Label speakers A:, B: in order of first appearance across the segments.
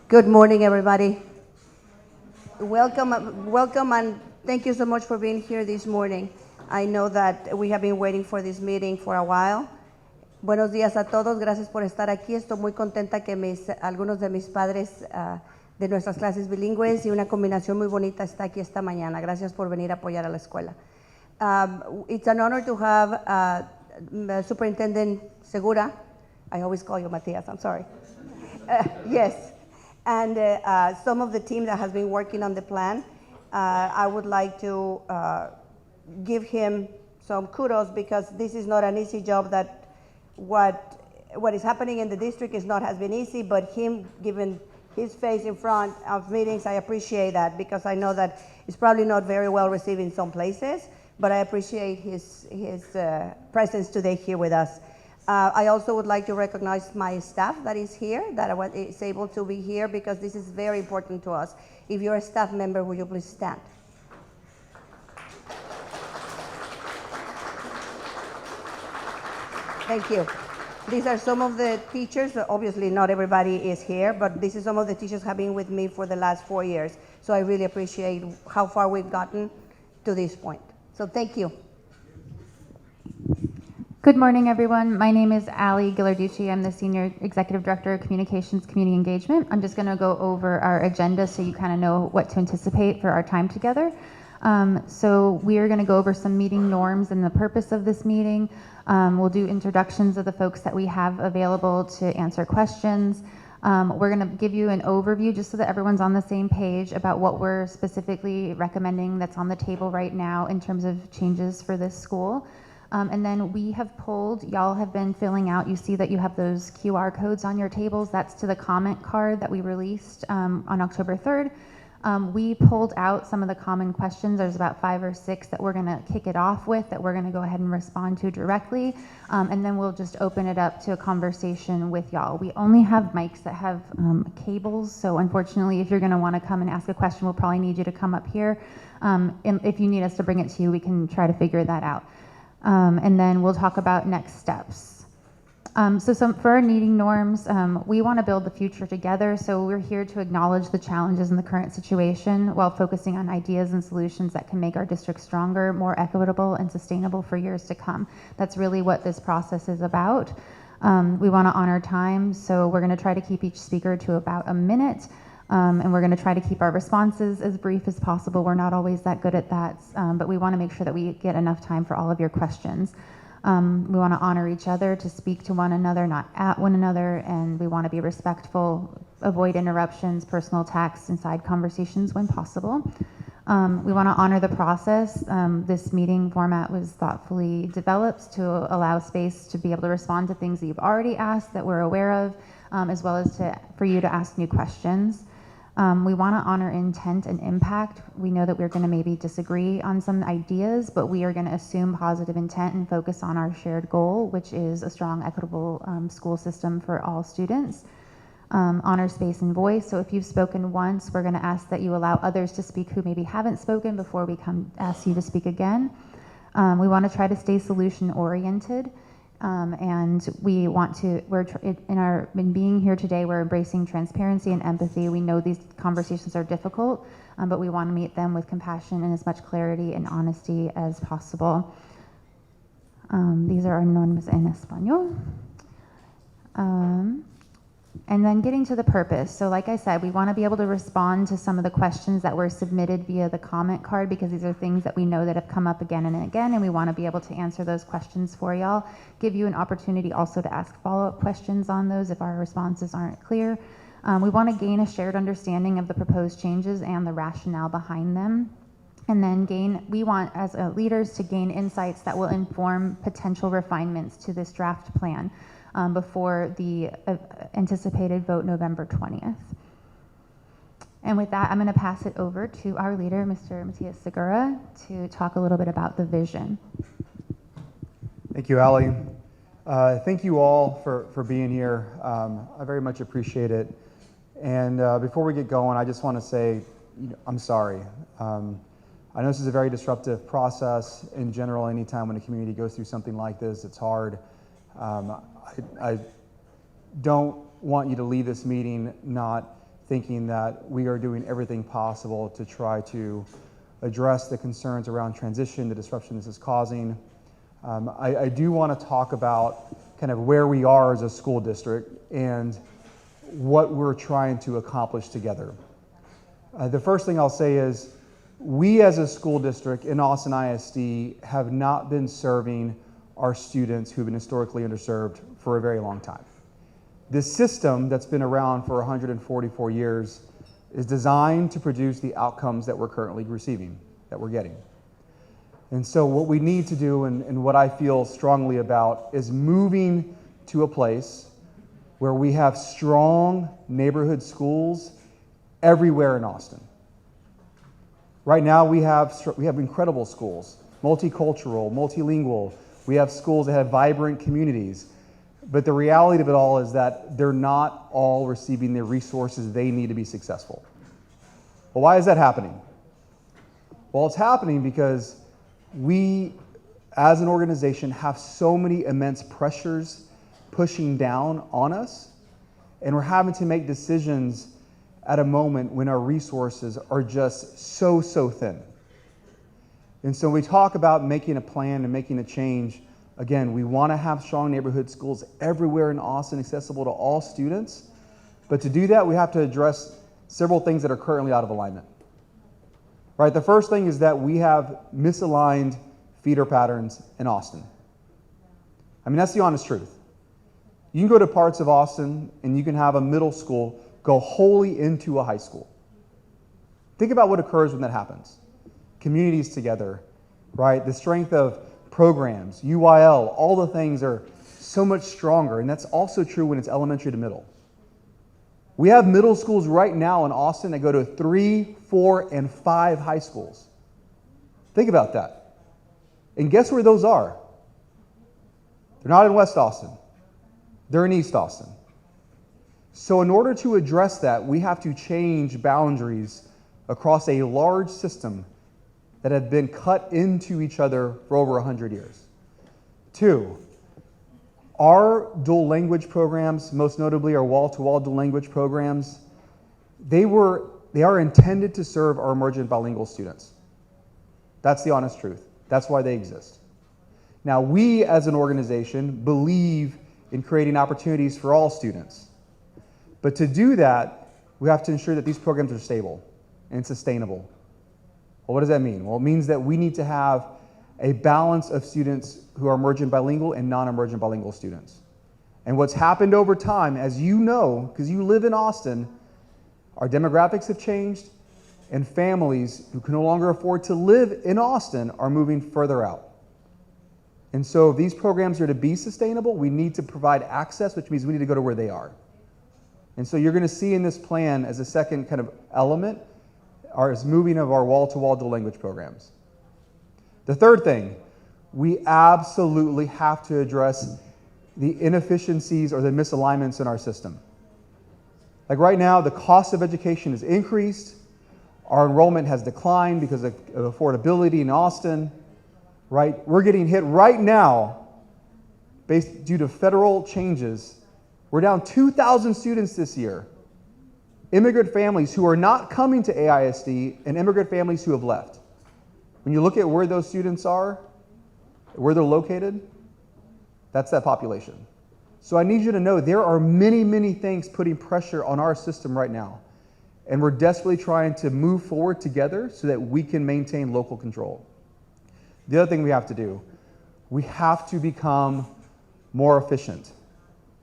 A: Good morning, everybody. Welcome, and thank you so much for being here this morning. I know that we have been waiting for this meeting for a while. Buenos días a todos, gracias por estar aquí. Estoy muy contenta que algunos de mis padres de nuestras clases bilingües y una combinación muy bonita está aquí esta mañana. Gracias por venir a apoyar a la escuela. It's an honor to have Superintendent Segura. I always call you Matias, I'm sorry. Yes, and some of the team that has been working on the plan. I would like to give him some kudos because this is not an easy job. That what is happening in the district has been easy, but him giving his face in front of meetings, I appreciate that because I know that it's probably not very well received in some places, but I appreciate his presence today here with us. I also would like to recognize my staff that is here, that is able to be here because this is very important to us. If you're a staff member, will you please stand? Thank you. These are some of the teachers. Obviously, not everybody is here, but this is some of the teachers who have been with me for the last 4 years. So I really appreciate how far we've gotten to this point. So thank you.
B: Good morning, everyone. My name is Ali Ghilarducci. I'm the Senior Executive Director of Communications Community Engagement. I'm just going to go over our agenda so you kind of know what to anticipate for our time together. So we are going to go over some meeting norms and the purpose of this meeting. We'll do introductions of the folks that we have available to answer questions. We're going to give you an overview just so that everyone's on the same page about what we're specifically recommending that's on the table right now in terms of changes for this school. And then we have pulled, y'all have been filling out, you see that you have those QR codes on your tables. That's to the comment card that we released on October 3rd. We pulled out some of the common questions. There's about 5 or 6 that we're going to kick it off with that we're going to go ahead and respond to directly. And then we'll just open it up to a conversation with y'all. We only have mics that have cables. So unfortunately, if you're going to want to come and ask a question, we'll probably need you to come up here. And if you need us to bring it to you, we can try to figure that out. And then we'll talk about next steps. For our meeting norms, we want to build the future together. So we're here to acknowledge the challenges in the current situation while focusing on ideas and solutions that can make our district stronger, more equitable, and sustainable for years to come. That's really what this process is about. We want to honor time, so we're going to try to keep each speaker to about a minute. And we're going to try to keep our responses as brief as possible. We're not always that good at that, but we want to make sure that we get enough time for all of your questions. We want to honor each other, to speak to one another, not at one another, and we want to be respectful, avoid interruptions, personal attacks, and side conversations when possible. We want to honor the process. This meeting format was thoughtfully developed to allow space to be able to respond to things that you've already asked that we're aware of, as well as for you to ask new questions. We want to honor intent and impact. We know that we're going to maybe disagree on some ideas, but we are going to assume positive intent and focus on our shared goal, which is a strong, equitable school system for all students. Honor space and voice. So if you've spoken once, we're going to ask that you allow others to speak who maybe haven't spoken before we ask you to speak again. We want to try to stay solution oriented. And we want to, in being here today, we're embracing transparency and empathy. We know these conversations are difficult, but we want to meet them with compassion and as much clarity and honesty as possible. These are our normas en español. And then getting to the purpose. So like I said, we want to be able to respond to some of the questions that were submitted via the comment card because these are things that we know that have come up again and again, and we want to be able to answer those questions for y'all. Give you an opportunity also to ask follow-up questions on those if our responses aren't clear. We want to gain a shared understanding of the proposed changes and the rationale behind them. And then we want as leaders to gain insights that will inform potential refinements to this draft plan. Before the anticipated vote November 20th. And with that, I'm going to pass it over to our leader, Mr. Matias Segura, to talk a little bit about the vision.
C: Thank you, Ali. Thank you all for being here. I very much appreciate it. And before we get going, I just want to say I'm sorry. I know this is a very disruptive process in general. Anytime when a community goes through something like this, it's hard. I don't want you to leave this meeting not thinking that we are doing everything possible to try to address the concerns around transition, the disruption this is causing. I do want to talk about kind of where we are as a school district and what we're trying to accomplish together. The first thing I'll say is we as a school district in Austin ISD have not been serving our students who've been historically underserved for a very long time. This system that's been around for 144 years is designed to produce the outcomes that we're currently receiving, that we're getting. And so what we need to do, and what I feel strongly about, is moving to a place where we have strong neighborhood schools everywhere in Austin. Right now we have incredible schools, multicultural, multilingual. We have schools that have vibrant communities. But the reality of it all is that they're not all receiving the resources they need to be successful. Well, why is that happening? Well, it's happening because we, as an organization, have so many immense pressures pushing down on us, and we're having to make decisions at a moment when our resources are just so thin. And so when we talk about making a plan and making a change, again, we want to have strong neighborhood schools everywhere in Austin, accessible to all students. But to do that, we have to address several things that are currently out of alignment. Right, the first thing is that we have misaligned feeder patterns in Austin. I mean, that's the honest truth. You can go to parts of Austin and you can have a middle school go wholly into a high school. Think about what occurs when that happens. Communities together, right? The strength of programs, UIL, all the things are so much stronger, and that's also true when it's elementary to middle. We have middle schools right now in Austin that go to 3, 4, and 5 high schools. Think about that. And guess where those are? They're not in West Austin. They're in East Austin. So in order to address that, we have to change boundaries across a large system that have been cut into each other for over 100 years. 2, our dual language programs, most notably our wall-to-wall dual language programs, they are intended to serve our emergent bilingual students. That's the honest truth. That's why they exist. Now, we as an organization believe in creating opportunities for all students. But to do that, we have to ensure that these programs are stable and sustainable. Well, what does that mean? Well, it means that we need to have a balance of students who are emergent bilingual and non-emergent bilingual students. And what's happened over time, as you know, because you live in Austin, our demographics have changed, and families who can no longer afford to live in Austin are moving further out. And so if these programs are to be sustainable, we need to provide access, which means we need to go to where they are. And so you're going to see in this plan as a second kind of element is moving of our wall-to-wall dual language programs. The third thing, we absolutely have to address the inefficiencies or the misalignments in our system. Like right now, the cost of education has increased. Our enrollment has declined because of affordability in Austin, right? We're getting hit right now due to federal changes. We're down 2,000 students this year. Immigrant families who are not coming to AISD and immigrant families who have left. When you look at where those students are, where they're located, that's that population. So I need you to know there are many things putting pressure on our system right now. And we're desperately trying to move forward together so that we can maintain local control. The other thing we have to do, we have to become more efficient.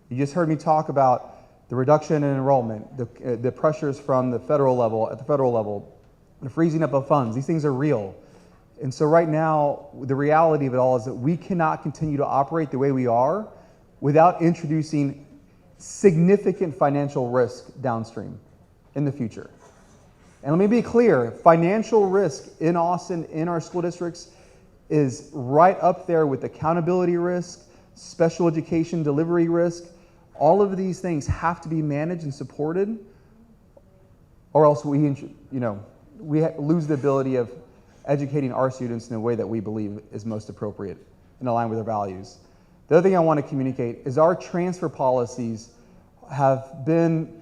C: You just heard me talk about the reduction in enrollment, the pressures from the federal level, the freezing up of funds. These things are real. And so right now, the reality of it all is that we cannot continue to operate the way we are without introducing significant financial risk downstream in the future. And let me be clear, financial risk in Austin, in our school districts, is right up there with accountability risk, special education delivery risk. All of these things have to be managed and supported, or else we lose the ability of educating our students in a way that we believe is most appropriate and aligned with our values. The other thing I want to communicate is our transfer policies have been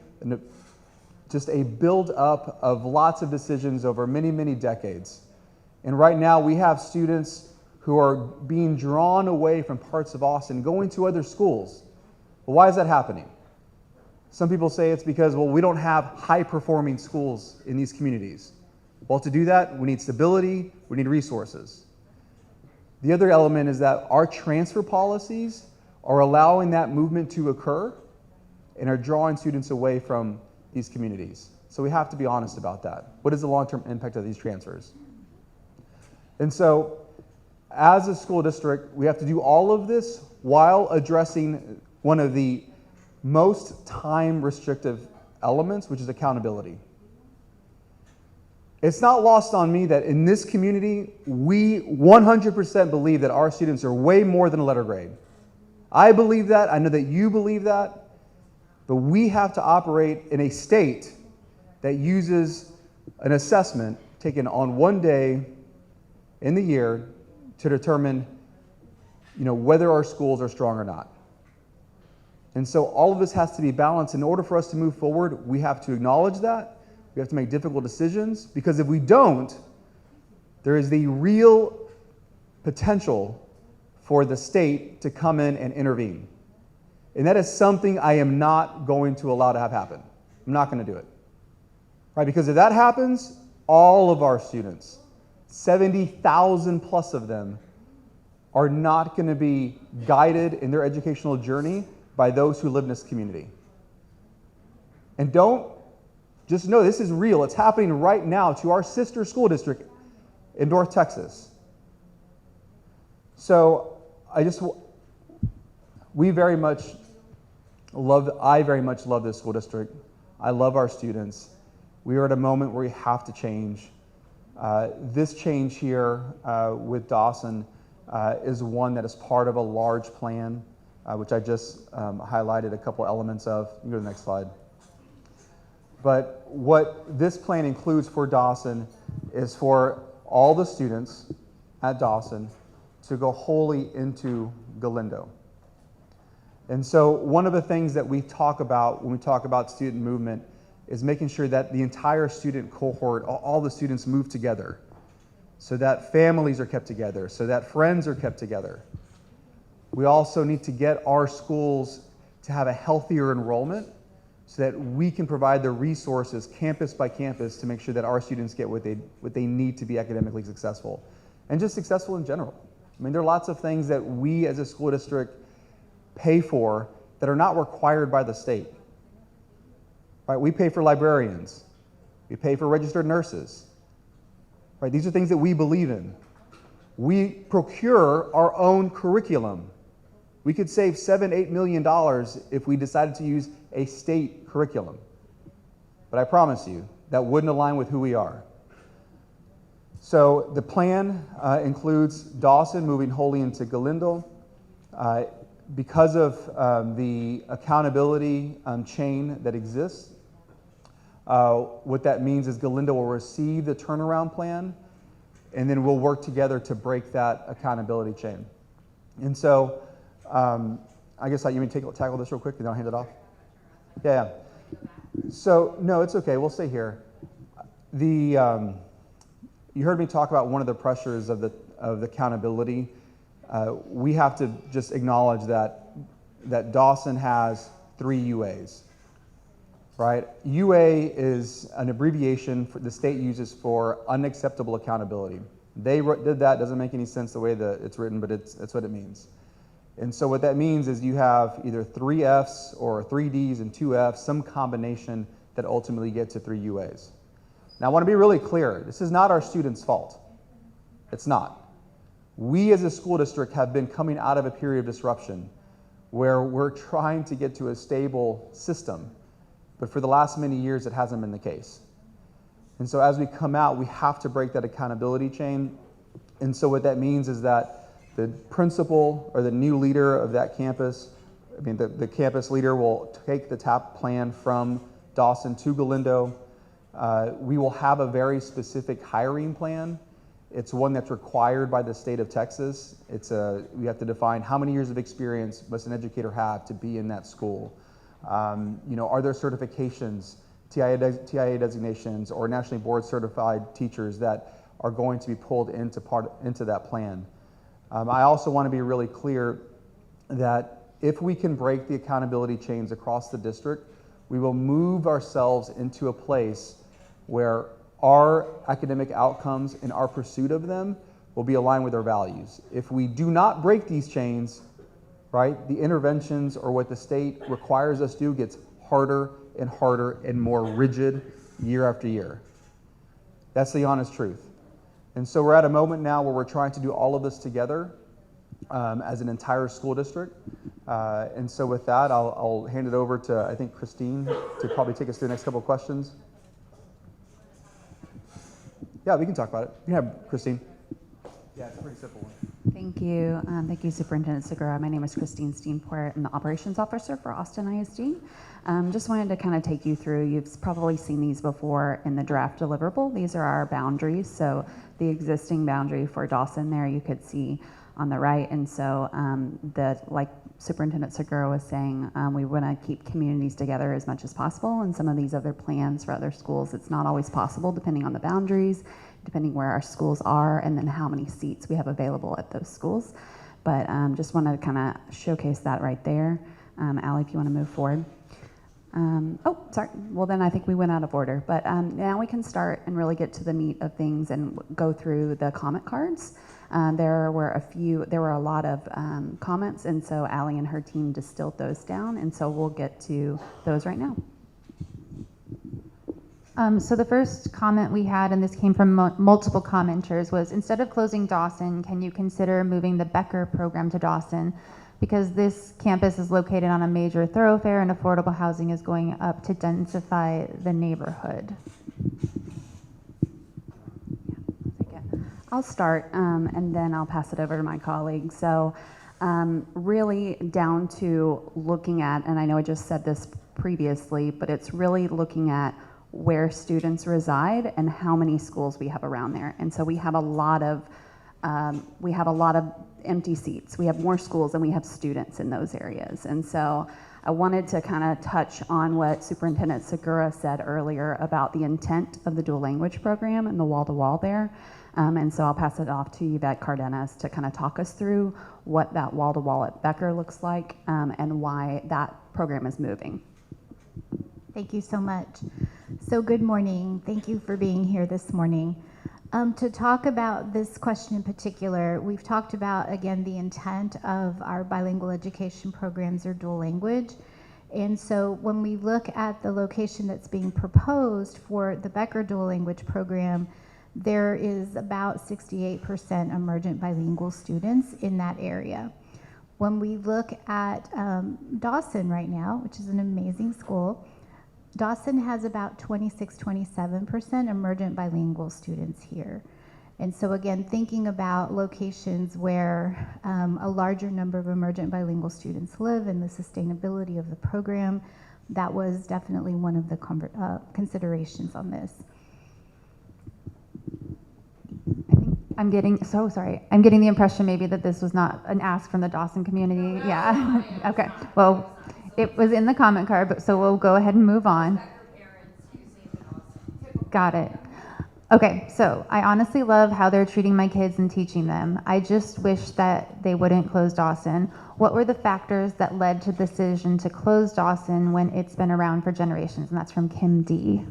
C: just a build-up of lots of decisions over many, many decades. And right now we have students who are being drawn away from parts of Austin, going to other schools. Well, why is that happening? Some people say it's because, well, we don't have high-performing schools in these communities. Well, to do that, we need stability, we need resources. The other element is that our transfer policies are allowing that movement to occur and are drawing students away from these communities. So we have to be honest about that. What is the long-term impact of these transfers? And so, as a school district, we have to do all of this while addressing one of the most time-restrictive elements, which is accountability. It's not lost on me that in this community, we 100% believe that our students are way more than a letter grade. I believe that, I know that you believe that, but we have to operate in a state that uses an assessment taken on one day in the year to determine, whether our schools are strong or not. And so all of this has to be balanced. In order for us to move forward, we have to acknowledge that. We have to make difficult decisions, because if we don't, there is the real potential for the state to come in and intervene. And that is something I am not going to allow to have happen. I'm not going to do it. Right? Because if that happens, all of our students, 70,000 plus of them, are not going to be guided in their educational journey by those who live in this community. And just know this is real. It's happening right now to our sister school district in North Texas. So I very much love this school district. I love our students. We are at a moment where we have to change. This change here with Dawson is one that is part of a large plan, which I just highlighted a couple elements of. You can go to the next slide. But what this plan includes for Dawson is for all the students at Dawson to go wholly into Galindo. And so one of the things that we talk about when we talk about student movement is making sure that the entire student cohort, all the students move together, so that families are kept together, so that friends are kept together. We also need to get our schools to have a healthier enrollment so that we can provide the resources campus by campus to make sure that our students get what they need to be academically successful and just successful in general. I mean, there are lots of things that we as a school district pay for that are not required by the state. Right? We pay for librarians. We pay for registered nurses. Right? These are things that we believe in. We procure our own curriculum. We could save $7-8 million if we decided to use a state curriculum. But I promise you, that wouldn't align with who we are. So the plan includes Dawson moving wholly into Galindo. Because of the accountability chain that exists, what that means is Galindo will receive the turnaround plan, and then we'll work together to break that accountability chain. And so I guess you may tackle this real quick, and then I'll hand it off. Yeah. So no, it's okay. We'll stay here. You heard me talk about one of the pressures of the accountability. We have to just acknowledge that Dawson has 3 UAs, right? UA is an abbreviation the state uses for unacceptable accountability. They did that. Doesn't make any sense the way that it's written, but it's what it means. And so what that means is you have either 3 Fs or 3 Ds and 2 Fs, some combination that ultimately get to 3 UAs. Now I want to be really clear. This is not our students' fault. It's not. We as a school district have been coming out of a period of disruption where we're trying to get to a stable system, but for the last many years it hasn't been the case. And so as we come out, we have to break that accountability chain. And so what that means is that the principal or the new leader of that campus, the campus leader will take the TAP plan from Dawson to Galindo. We will have a very specific hiring plan. It's one that's required by the state of Texas. We have to define how many years of experience must an educator have to be in that school. Are there certifications TIA designations or nationally board certified teachers that are going to be pulled into that plan. I also want to be really clear that if we can break the accountability chains across the district, we will move ourselves into a place where our academic outcomes and our pursuit of them will be aligned with our values. If we do not break these chains, right, the interventions or what the state requires us to do gets harder and harder and more rigid year after year. That's the honest truth. And so we're at a moment now where we're trying to do all of this together as an entire school district. And so with that, I'll hand it over to, I think, Christine to probably take us through the next couple of questions. Yeah, we can talk about it. You can have Christine. Yeah, it's a pretty simple one.
D: Thank you. Thank you, Superintendent Segura. My name is Christine Steenport. I'm the Operations Officer for Austin ISD. Just wanted to kind of take you through, you've probably seen these before in the draft deliverable. These are our boundaries. So the existing boundary for Dawson there you could see on the right. And so like Superintendent Segura was saying, we want to keep communities together as much as possible. And some of these other plans for other schools, it's not always possible depending on the boundaries, depending where our schools are, and then how many seats we have available at those schools. But just wanted to kind of showcase that right there. Allie, if you want to move forward. Oh, sorry. Well, then I think we went out of order. But now we can start and really get to the meat of things and go through the comment cards. There were a lot of comments, and so Allie and her team distilled those down, and so we'll get to those right now.
B: So the first comment we had, and this came from multiple commenters, was instead of closing Dawson, can you consider moving the Becker program to Dawson? Because this campus is located on a major thoroughfare and affordable housing is going up to densify the neighborhood.
D: I'll start, and then I'll pass it over to my colleague. So really down to looking at, and I know I just said this previously, but it's really looking at where students reside and how many schools we have around there. And so we have a lot of empty seats. We have more schools than we have students in those areas. And so I wanted to kind of touch on what Superintendent Segura said earlier about the intent of the dual language program and the wall-to-wall there. And so I'll pass it off to Yvette Cardenas to kind of talk us through what that wall-to-wall at Becker looks like and why that program is moving.
E: Thank you so much. So good morning. Thank you for being here this morning. To talk about this question in particular, we've talked about, again, the intent of our bilingual education programs or dual language. And so when we look at the location that's being proposed for the Becker dual language program, there is about 68% emergent bilingual students in that area. When we look at Dawson right now, which is an amazing school, Dawson has about 26-27% emergent bilingual students here. And so again, thinking about locations where a larger number of emergent bilingual students live and the sustainability of the program, that was definitely one of the considerations on this.
B: I'm getting the impression maybe that this was not an ask from the Dawson community. Yeah. Okay. Well, it was in the comment card, but so we'll go ahead and move on. Got it. Okay, so I honestly love how they're treating my kids and teaching them. I just wish that they wouldn't close Dawson. What were the factors that led to the decision to close Dawson when it's been around for generations? And that's from Kim D.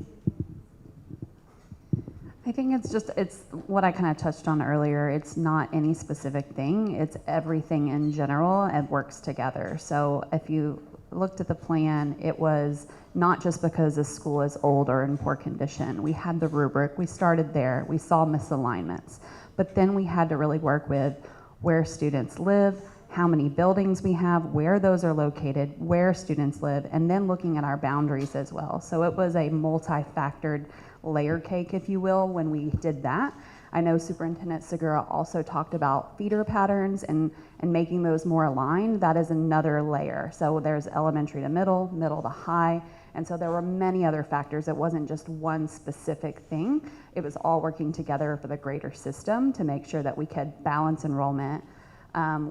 D: I think it's what I kind of touched on earlier. It's not any specific thing. It's everything in general. It works together. So if you looked at the plan, it was not just because the school is old or in poor condition. We had the rubric. We started there. We saw misalignments. But then we had to really work with where students live, how many buildings we have, where those are located, where students live, and then looking at our boundaries as well. So it was a multi-factored layer cake, if you will, when we did that. I know Superintendent Segura also talked about feeder patterns and making those more aligned. That is another layer. So there's elementary to middle, middle to high, and so there were many other factors. It wasn't just one specific thing. It was all working together for the greater system to make sure that we could balance enrollment.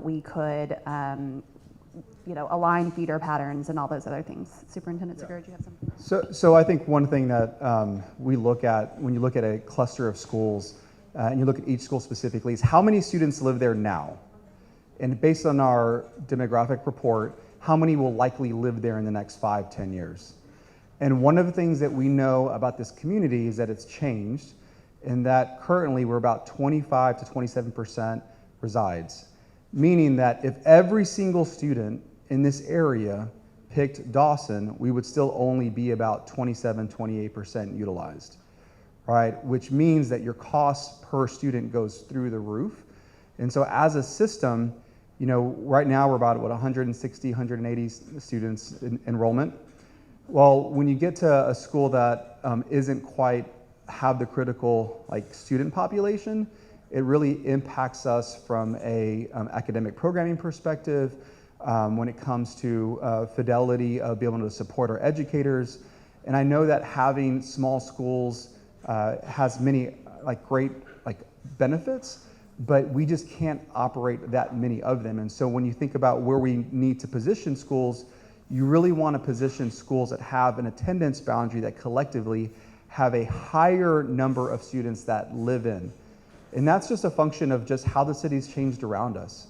D: We could align feeder patterns and all those other things. Superintendent Segura, do you have something?
C: So I think one thing that we look at when you look at a cluster of schools, and you look at each school specifically, is how many students live there now? And based on our demographic report, how many will likely live there in the next 5-10 years? And one of the things that we know about this community is that it's changed, and that currently we're about 25 to 27% resides. Meaning that if every single student in this area picked Dawson, we would still only be about 27, 28% utilized, right? Which means that your cost per student goes through the roof. And so as a system, right now we're about 160, 180 students in enrollment. Well, when you get to a school that isn't quite have the critical student population, it really impacts us from a academic programming perspective, when it comes to fidelity of being able to support our educators. And I know that having small schools has many great benefits, but we just can't operate that many of them. And so when you think about where we need to position schools, you really want to position schools that have an attendance boundary that collectively have a higher number of students that live in. And that's just a function of just how the city's changed around us.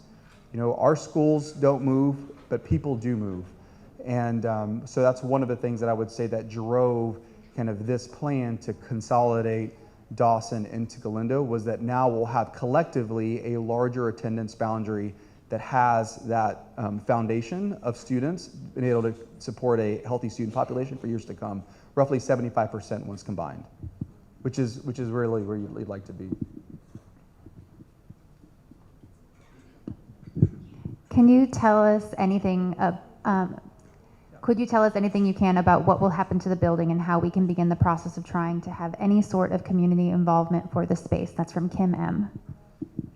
C: Our schools don't move, but people do move. And so that's one of the things that I would say that drove kind of this plan to consolidate Dawson into Galindo, was that now we'll have collectively a larger attendance boundary that has that foundation of students being able to support a healthy student population for years to come, roughly 75% once combined, which is really where you'd like to be.
B: Can you tell us anything could you tell us anything you can about what will happen to the building and how we can begin the process of trying to have any sort of community involvement for the space? That's from Kim M.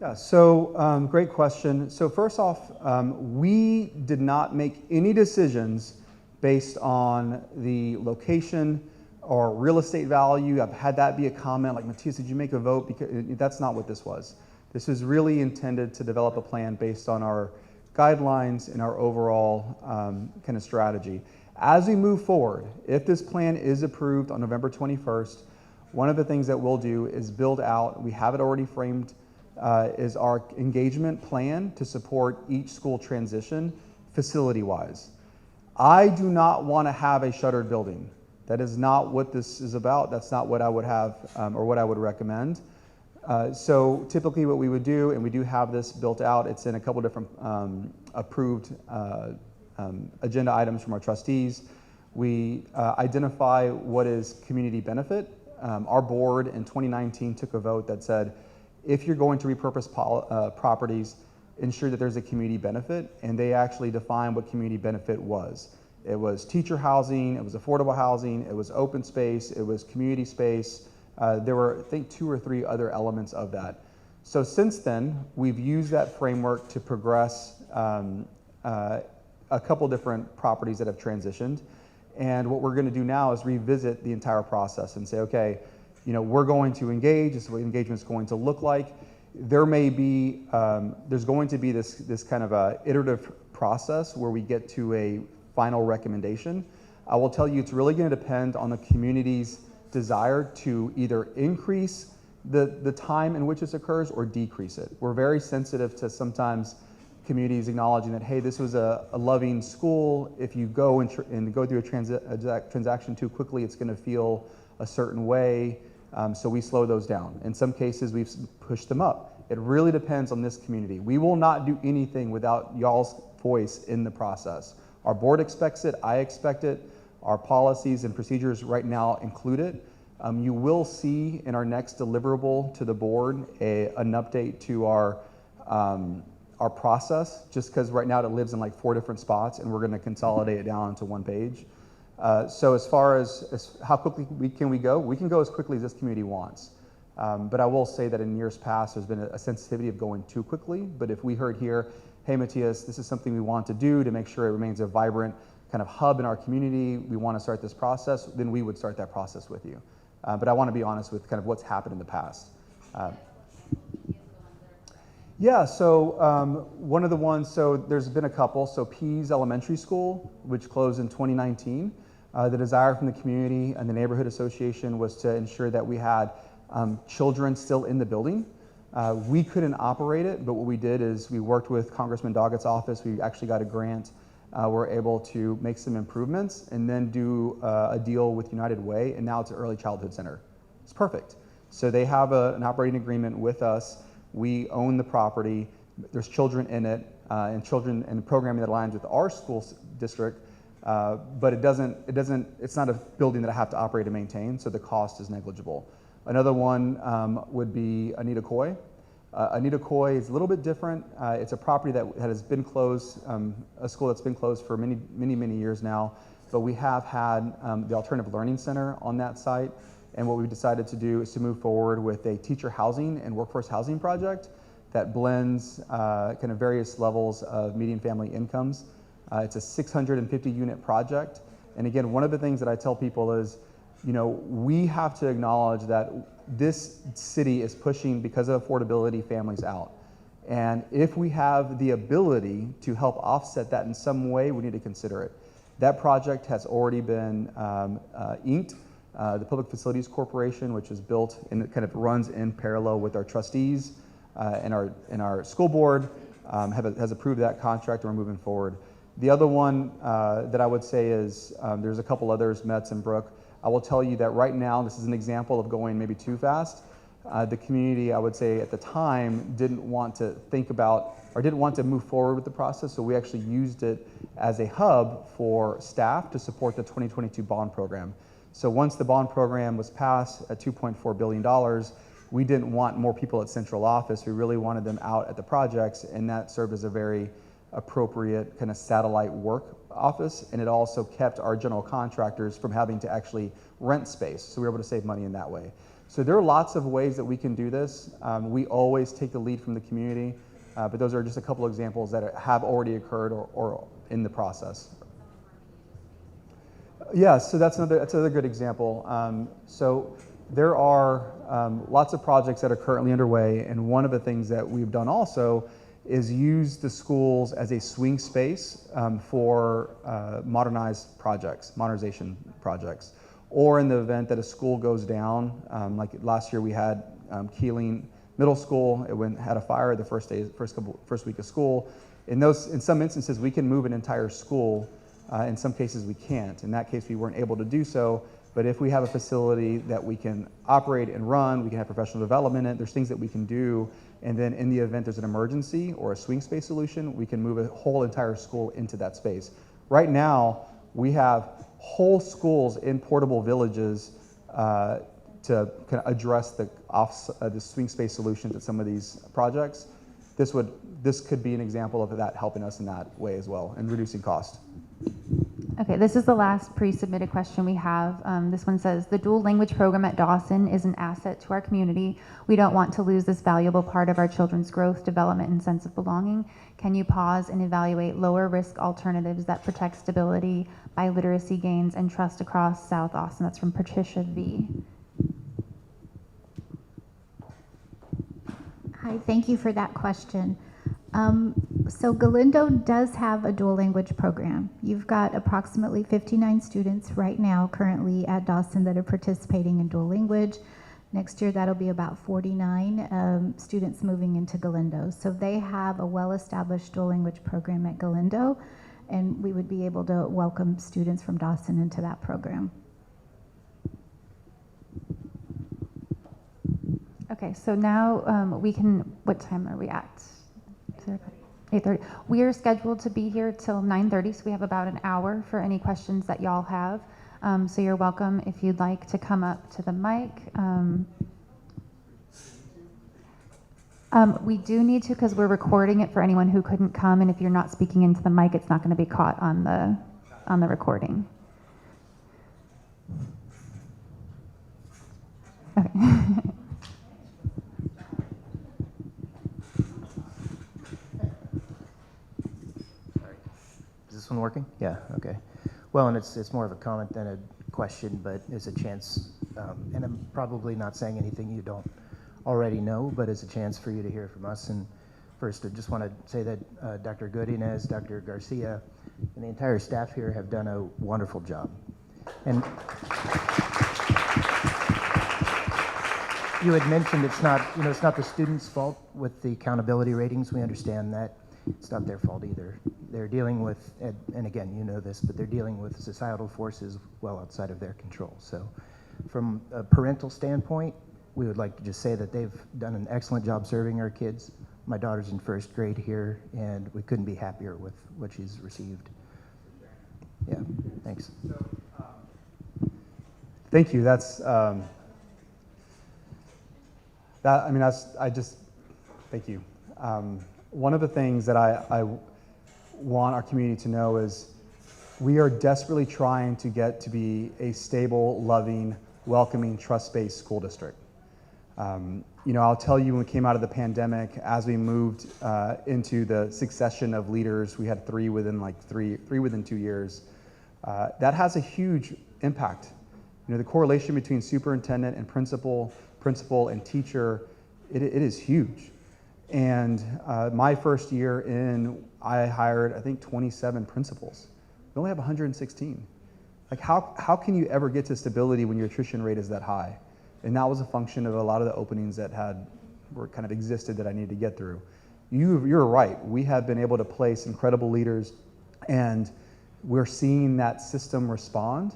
C: Yeah, so great question. So first off, we did not make any decisions based on the location or real estate value. I've had that be a comment like, Matias, did you make a vote? Because that's not what this was. This was really intended to develop a plan based on our guidelines and our overall kind of strategy. As we move forward, if this plan is approved on November 21st, one of the things that we'll do is build out, we have it already framed, is our engagement plan to support each school transition facility-wise. I do not want to have a shuttered building. That is not what this is about. That's not what I would have or what I would recommend. So typically what we would do, and we do have this built out, it's in a couple different approved agenda items from our trustees. We identify what is community benefit. Our board in 2019 took a vote that said, if you're going to repurpose properties, ensure that there's a community benefit, and they actually defined what community benefit was. It was teacher housing, it was affordable housing, it was open space, it was community space. There were, I think, 2 or 3 other elements of that. So since then, we've used that framework to progress a couple different properties that have transitioned. And what we're going to do now is revisit the entire process and say, okay, we're going to engage. This is what engagement is going to look like. There may be, there's going to be this kind of a iterative process where we get to a final recommendation. I will tell you, it's really going to depend on the community's desire to either increase the time in which this occurs or decrease it. We're very sensitive to sometimes communities acknowledging that, hey, this was a loving school. If you go and go through a transaction too quickly, it's going to feel a certain way. So we slow those down. In some cases, we've pushed them up. It really depends on this community. We will not do anything without y'all's voice in the process. Our board expects it. I expect it. Our policies and procedures right now include it. You will see in our next deliverable to the board an update to our process, just because right now it lives in like 4 different spots, and we're going to consolidate it down into 1 page. So as far as how quickly we can go as quickly as this community wants. But I will say that in years past, there's been a sensitivity of going too quickly. But if we heard here, hey, Matias, this is something we want to do to make sure it remains a vibrant kind of hub in our community, we want to start this process, then we would start that process with you. But I want to be honest with kind of what's happened in the past. Yeah, so one of the ones, so there's been a couple. So Pease Elementary School, which closed in 2019. The desire from the community and the neighborhood association was to ensure that we had children still in the building. We couldn't operate it, but what we did is we worked with Congressman Doggett's office. We actually got a grant. We're able to make some improvements and then do a deal with United Way, and now it's an early childhood center. It's perfect. So they have an operating agreement with us. We own the property. There's children in it, and children and programming that aligns with our school district. But it's not a building that I have to operate and maintain, so the cost is negligible. Another one would be Anita Coy. Anita Coy is a little bit different. It's a property that has been closed, a school that's been closed for many years now. But we have had the Alternative Learning Center on that site. And what we decided to do is to move forward with a teacher housing and workforce housing project that blends kind of various levels of median family incomes. It's a 650 unit project. And again, one of the things that I tell people is, you know, we have to acknowledge that this city is pushing, because of affordability, families out. And if we have the ability to help offset that in some way, we need to consider it. That project has already been inked. The Public Facilities Corporation, which is built and it kind of runs in parallel with our trustees and our school board, has approved that contract, and we're moving forward. The other one that I would say is there's a couple others, Metz and Brook. I will tell you that right now, this is an example of going maybe too fast. The community, I would say at the time, didn't want to think about or didn't want to move forward with the process, so we actually used it as a hub for staff to support the 2022 bond program. So once the bond program was passed at $2.4 billion, we didn't want more people at central office. We really wanted them out at the projects, and that served as a very appropriate kind of satellite work office, and it also kept our general contractors from having to actually rent space. So we were able to save money in that way. So there are lots of ways that we can do this. We always take the lead from the community, but those are just a couple examples that have already occurred or in the process. Yeah, so that's another good example. So there are lots of projects that are currently underway, and one of the things that we've done also is use the schools as a swing space for modernization projects. Or in the event that a school goes down, like last year we had Keeling Middle School. It had a fire the first week of school. In some instances, we can move an entire school. In some cases, we can't. In that case, we weren't able to do so. But if we have a facility that we can operate and run, we can have professional development in it, there's things that we can do. And then in the event there's an emergency or a swing space solution, we can move a whole entire school into that space. Right now, we have whole schools in portable villages to kind of address the swing space solutions at some of these projects. This could be an example of that helping us in that way as well and reducing cost.
B: Okay, this is the last pre-submitted question we have. This one says, the dual language program at Dawson is an asset to our community. We don't want to lose this valuable part of our children's growth, development, and sense of belonging. Can you pause and evaluate lower risk alternatives that protect stability, biliteracy gains, and trust across South Austin? That's from Patricia V.
E: Hi, thank you for that question. So Galindo does have a dual language program. You've got approximately 59 students right now currently at Dawson that are participating in dual language. Next year, that'll be about 49 students moving into Galindo. So they have a well-established dual language program at Galindo, and we would be able to welcome students from Dawson into that program.
B: Okay, so now we can, what time are we at? 8:30. We are scheduled to be here till 9:30, so we have about an hour for any questions that y'all have. So you're welcome if you'd like to come up to the mic. We do need to, because we're recording it for anyone who couldn't come, and if you're not speaking into the mic, it's not going to be caught on the recording. Okay.
F: One working? Yeah, okay. Well, and it's more of a comment than a question, but it's a chance, and I'm probably not saying anything you don't already know, but it's a chance for you to hear from us and First, I just want to say that Dr. Godinez, Dr. Garcia, and the entire staff here have done a wonderful job. And you had mentioned it's not the students' fault with the accountability ratings. We understand that. It's not their fault either. They're dealing with, and again, you know this, but they're dealing with societal forces well outside of their control. So from a parental standpoint, we would like to just say that they've done an excellent job serving our kids. My daughter's in first grade here, and we couldn't be happier with what she's received. Yeah, thanks.
C: Thank you. That's thank you. One of the things that I want our community to know is we are desperately trying to get to be a stable, loving, welcoming, trust-based school district. I'll tell you, when we came out of the pandemic, as we moved into the succession of leaders, we had three within 2 years. That has a huge impact. The correlation between superintendent and principal and teacher, it is huge. And my first year in, I hired, I think, 27 principals. We only have 116. Like, how can you ever get to stability when your attrition rate is that high? And that was a function of a lot of the openings that were kind of existed that I needed to get through. You're right. We have been able to place incredible leaders, and we're seeing that system respond.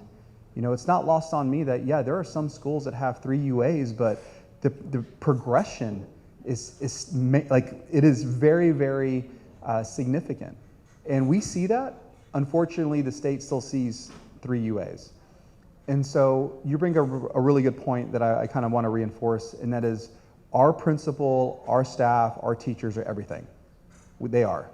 C: It's not lost on me that, yeah, there are some schools that have 3 UAs, but the progression is very, very significant. And we see that. Unfortunately, the state still sees 3 UAs. And so you bring a really good point that I kind of want to reinforce, and that is our principal, our staff, our teachers are everything. They are.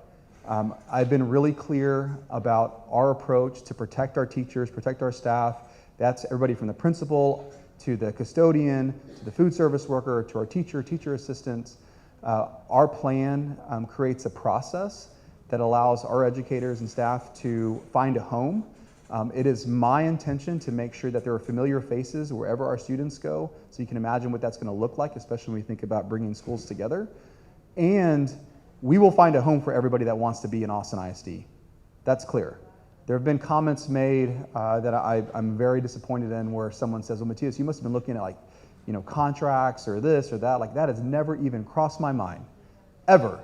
C: I've been really clear about our approach to protect our teachers, protect our staff. That's everybody from the principal to the custodian, to the food service worker, to our teacher assistants. Our plan creates a process that allows our educators and staff to find a home. It is my intention to make sure that there are familiar faces wherever our students go, so you can imagine what that's going to look like, especially when we think about bringing schools together. And we will find a home for everybody that wants to be in Austin ISD. That's clear. There have been comments made that I'm very disappointed in, where someone says, well, Matthias, you must have been looking at contracts or this or that. Like, that has never even crossed my mind, ever.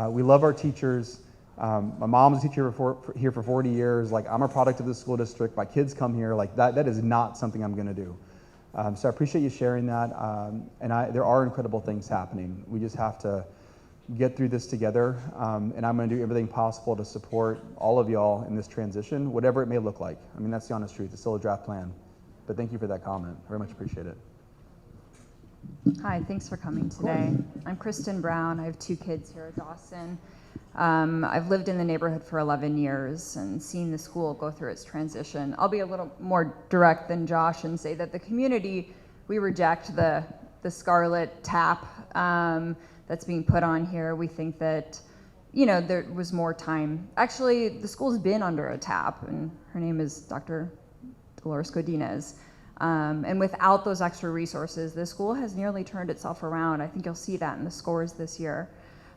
C: We love our teachers. My mom's a teacher here for 40 years. Like, I'm a product of the school district. My kids come here. Like, that is not something I'm going to do. So I appreciate you sharing that. And there are incredible things happening. We just have to get through this together. And I'm going to do everything possible to support all of y'all in this transition, whatever it may look like. I mean, that's the honest truth. It's still a draft plan. But thank you for that comment. Very much appreciate it.
G: Hi, thanks for coming today. I'm Kristen Brown. I have 2 kids here at Dawson. I've lived in the neighborhood for 11 years and seen the school go through its transition. I'll be a little more direct than Josh and say that the community, we reject the scarlet tap that's being put on here. We think that, there was more time. Actually, the school's been under a tap, and her name is Dr. Dolores Godinez. And without those extra resources, the school has nearly turned itself around. I think you'll see that in the scores this year.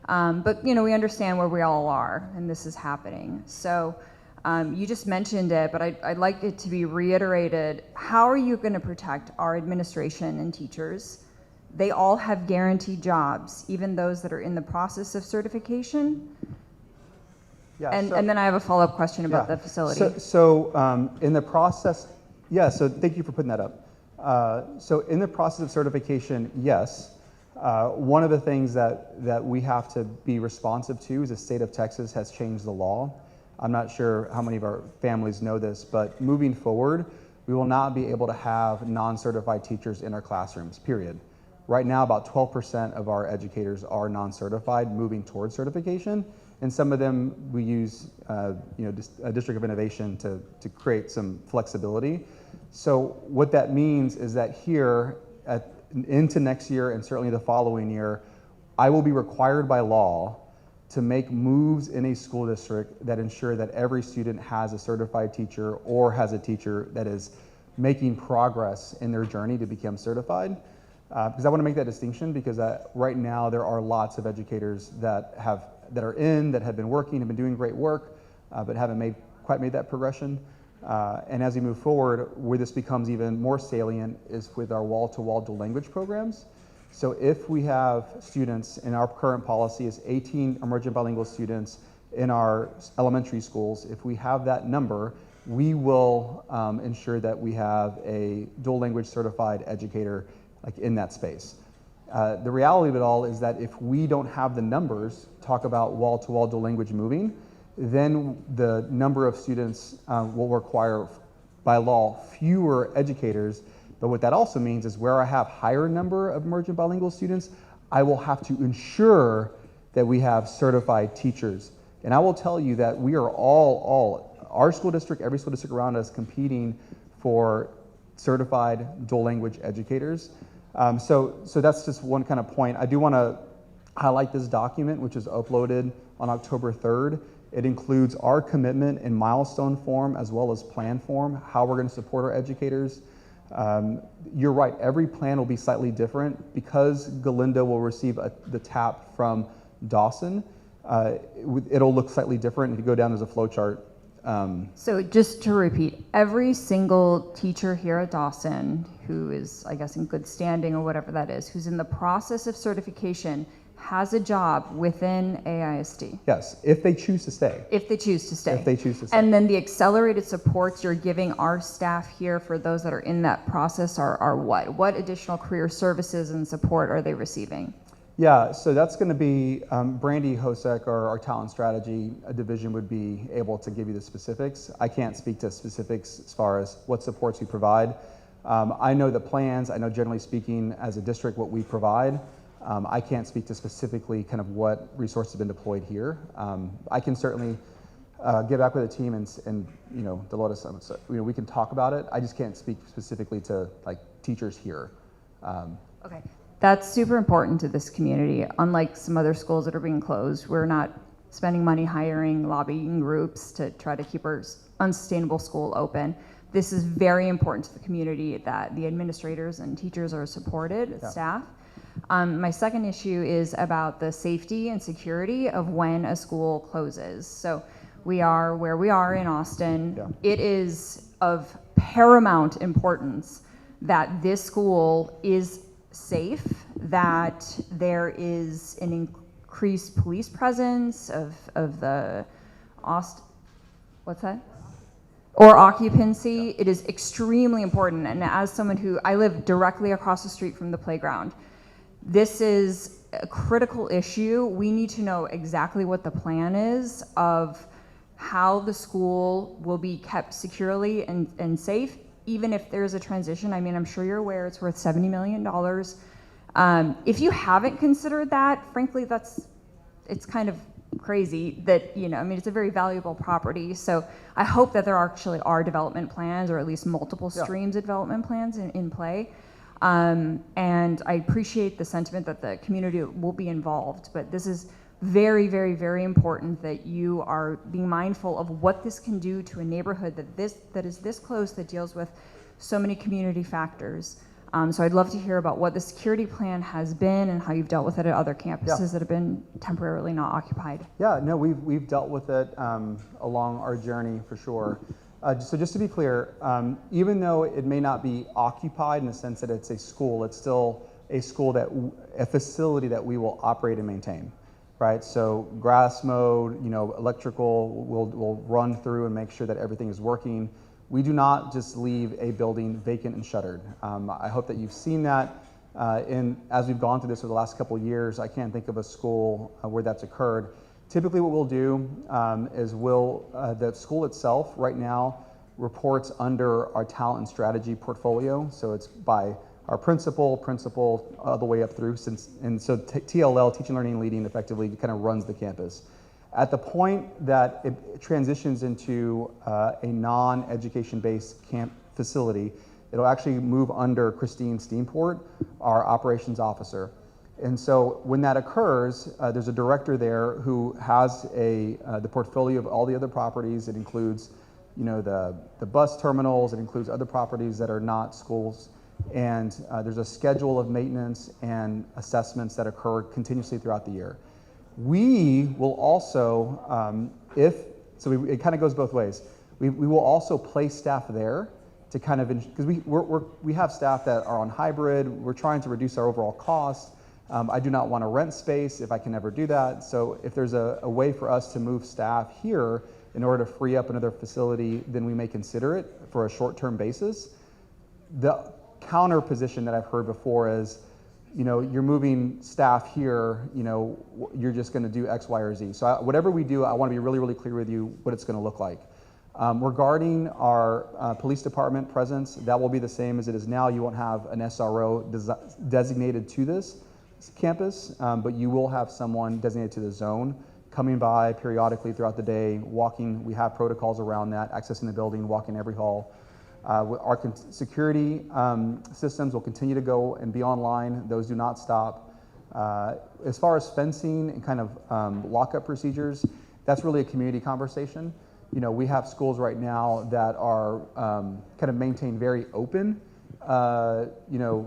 G: But we understand where we all are, and this is happening. So you just mentioned it, but I'd like it to be reiterated. How are you going to protect our administration and teachers? They all have guaranteed jobs, even those that are in the process of certification.
C: Yeah,
G: and then I have a follow-up question about the facility.
C: So in the process, so thank you for putting that up. So in the process of certification, yes. One of the things that we have to be responsive to is the state of Texas has changed the law. I'm not sure how many of our families know this, but moving forward, we will not be able to have non-certified teachers in our classrooms, period. Right now, about 12% of our educators are non-certified, moving towards certification, and some of them we use a District of Innovation to create some flexibility. So what that means is that here, into next year and certainly the following year, I will be required by law to make moves in a school district that ensure that every student has a certified teacher or has a teacher that is making progress in their journey to become certified. Because I want to make that distinction, because right now there are lots of educators that have been working, have been doing great work, but haven't quite made that progression. And as we move forward, where this becomes even more salient is with our wall-to-wall dual language programs. So if we have students, in our current policy is 18 emergent bilingual students in our elementary schools, if we have that number, we will ensure that we have a dual language certified educator like in that space. The reality of it all is that if we don't have the numbers, talk about wall-to-wall dual language moving, then the number of students will require, by law, fewer educators. But what that also means is where I have higher number of emergent bilingual students, I will have to ensure that we have certified teachers. And I will tell you that we are our school district, every school district around us, competing for certified dual language educators. So that's just one kind of point. I do want to highlight this document, which is uploaded on October 3rd. It includes our commitment in milestone form as well as plan form, how we're going to support our educators. You're right, every plan will be slightly different. Because Galinda will receive the TAP from Dawson, it'll look slightly different. If you go down, there's a flow chart.
G: So just to repeat, every single teacher here at Dawson who is, I guess, in good standing or whatever that is, who's in the process of certification has a job within AISD.
C: Yes, if they choose to stay.
G: If they choose to stay.
C: If they choose to stay.
G: And then the accelerated supports you're giving our staff here for those that are in that process are what? What additional career services and support are they receiving?
C: Yeah, so that's going to be Brandy Hosek, our talent strategy division, would be able to give you the specifics. I can't speak to specifics as far as what supports we provide. I know the plans. I know, generally speaking, as a district, what we provide. I can't speak to specifically kind of what resources have been deployed here. I can certainly get back with the team and Dolores, we can talk about it. I just can't speak specifically to like teachers here.
G: Okay. That's super important to this community. Unlike some other schools that are being closed, we're not spending money hiring lobbying groups to try to keep our unsustainable school open. This is very important to the community that the administrators and teachers are supported,
C: Yeah.
G: staff. My second issue is about the safety and security of when a school closes. So we are where we are in Austin.
C: Yeah.
G: It is of paramount importance that this school is safe, that there is an increased police presence of the what's that? Or occupancy. It is extremely important. And as someone who, I live directly across the street from the playground, this is a critical issue. We need to know exactly what the plan is of how the school will be kept securely and safe, even if there's a transition. I mean, I'm sure you're aware it's worth $70 million. If you haven't considered that, frankly, it's kind of crazy that, it's a very valuable property. So I hope that there actually are development plans, or at least multiple streams of development plans in play. And I appreciate the sentiment that the community will be involved, but this is very, very, very important that you are being mindful of what this can do to a neighborhood that is this close, that deals with so many community factors. So I'd love to hear about what the security plan has been and how you've dealt with it at other campuses that have been temporarily not occupied.
C: Yeah, no, we've dealt with it along our journey for sure. So just to be clear, even though it may not be occupied in the sense that it's a school, it's still a school a facility that we will operate and maintain, right? So grass mowed, electrical, we'll run through and make sure that everything is working. We do not just leave a building vacant and shuttered. I hope that you've seen that. As we've gone through this over the last couple of years, I can't think of a school where that's occurred. Typically what we'll do is the school itself right now reports under our talent and strategy portfolio. So it's by our principal all the way up through. So TLL, Teaching, Learning, and Leading, effectively kind of runs the campus. At the point that it transitions into a non-education-based camp facility, it'll actually move under Christine Steenport, our operations officer. And so when that occurs, there's a director there who has the portfolio of all the other properties. It includes, the bus terminals. It includes other properties that are not schools. And there's a schedule of maintenance and assessments that occur continuously throughout the year. We will also, it kind of goes both ways. We will also place staff there to kind of, because we have staff that are on hybrid. We're trying to reduce our overall cost. I do not want to rent space if I can ever do that. So if there's a way for us to move staff here in order to free up another facility, then we may consider it for a short-term basis. The counter position that I've heard before is, you're moving staff here, you're just going to do X, Y, or Z. So whatever we do, I want to be really, really clear with you what it's going to look like. Regarding our police department presence, that will be the same as it is now. You won't have an SRO designated to this campus, but you will have someone designated to the zone coming by periodically throughout the day, walking. We have protocols around that, accessing the building, walking every hall. Our security systems will continue to go and be online. Those do not stop. As far as fencing and kind of lockup procedures, that's really a community conversation. We have schools right now that are kind of maintain very open,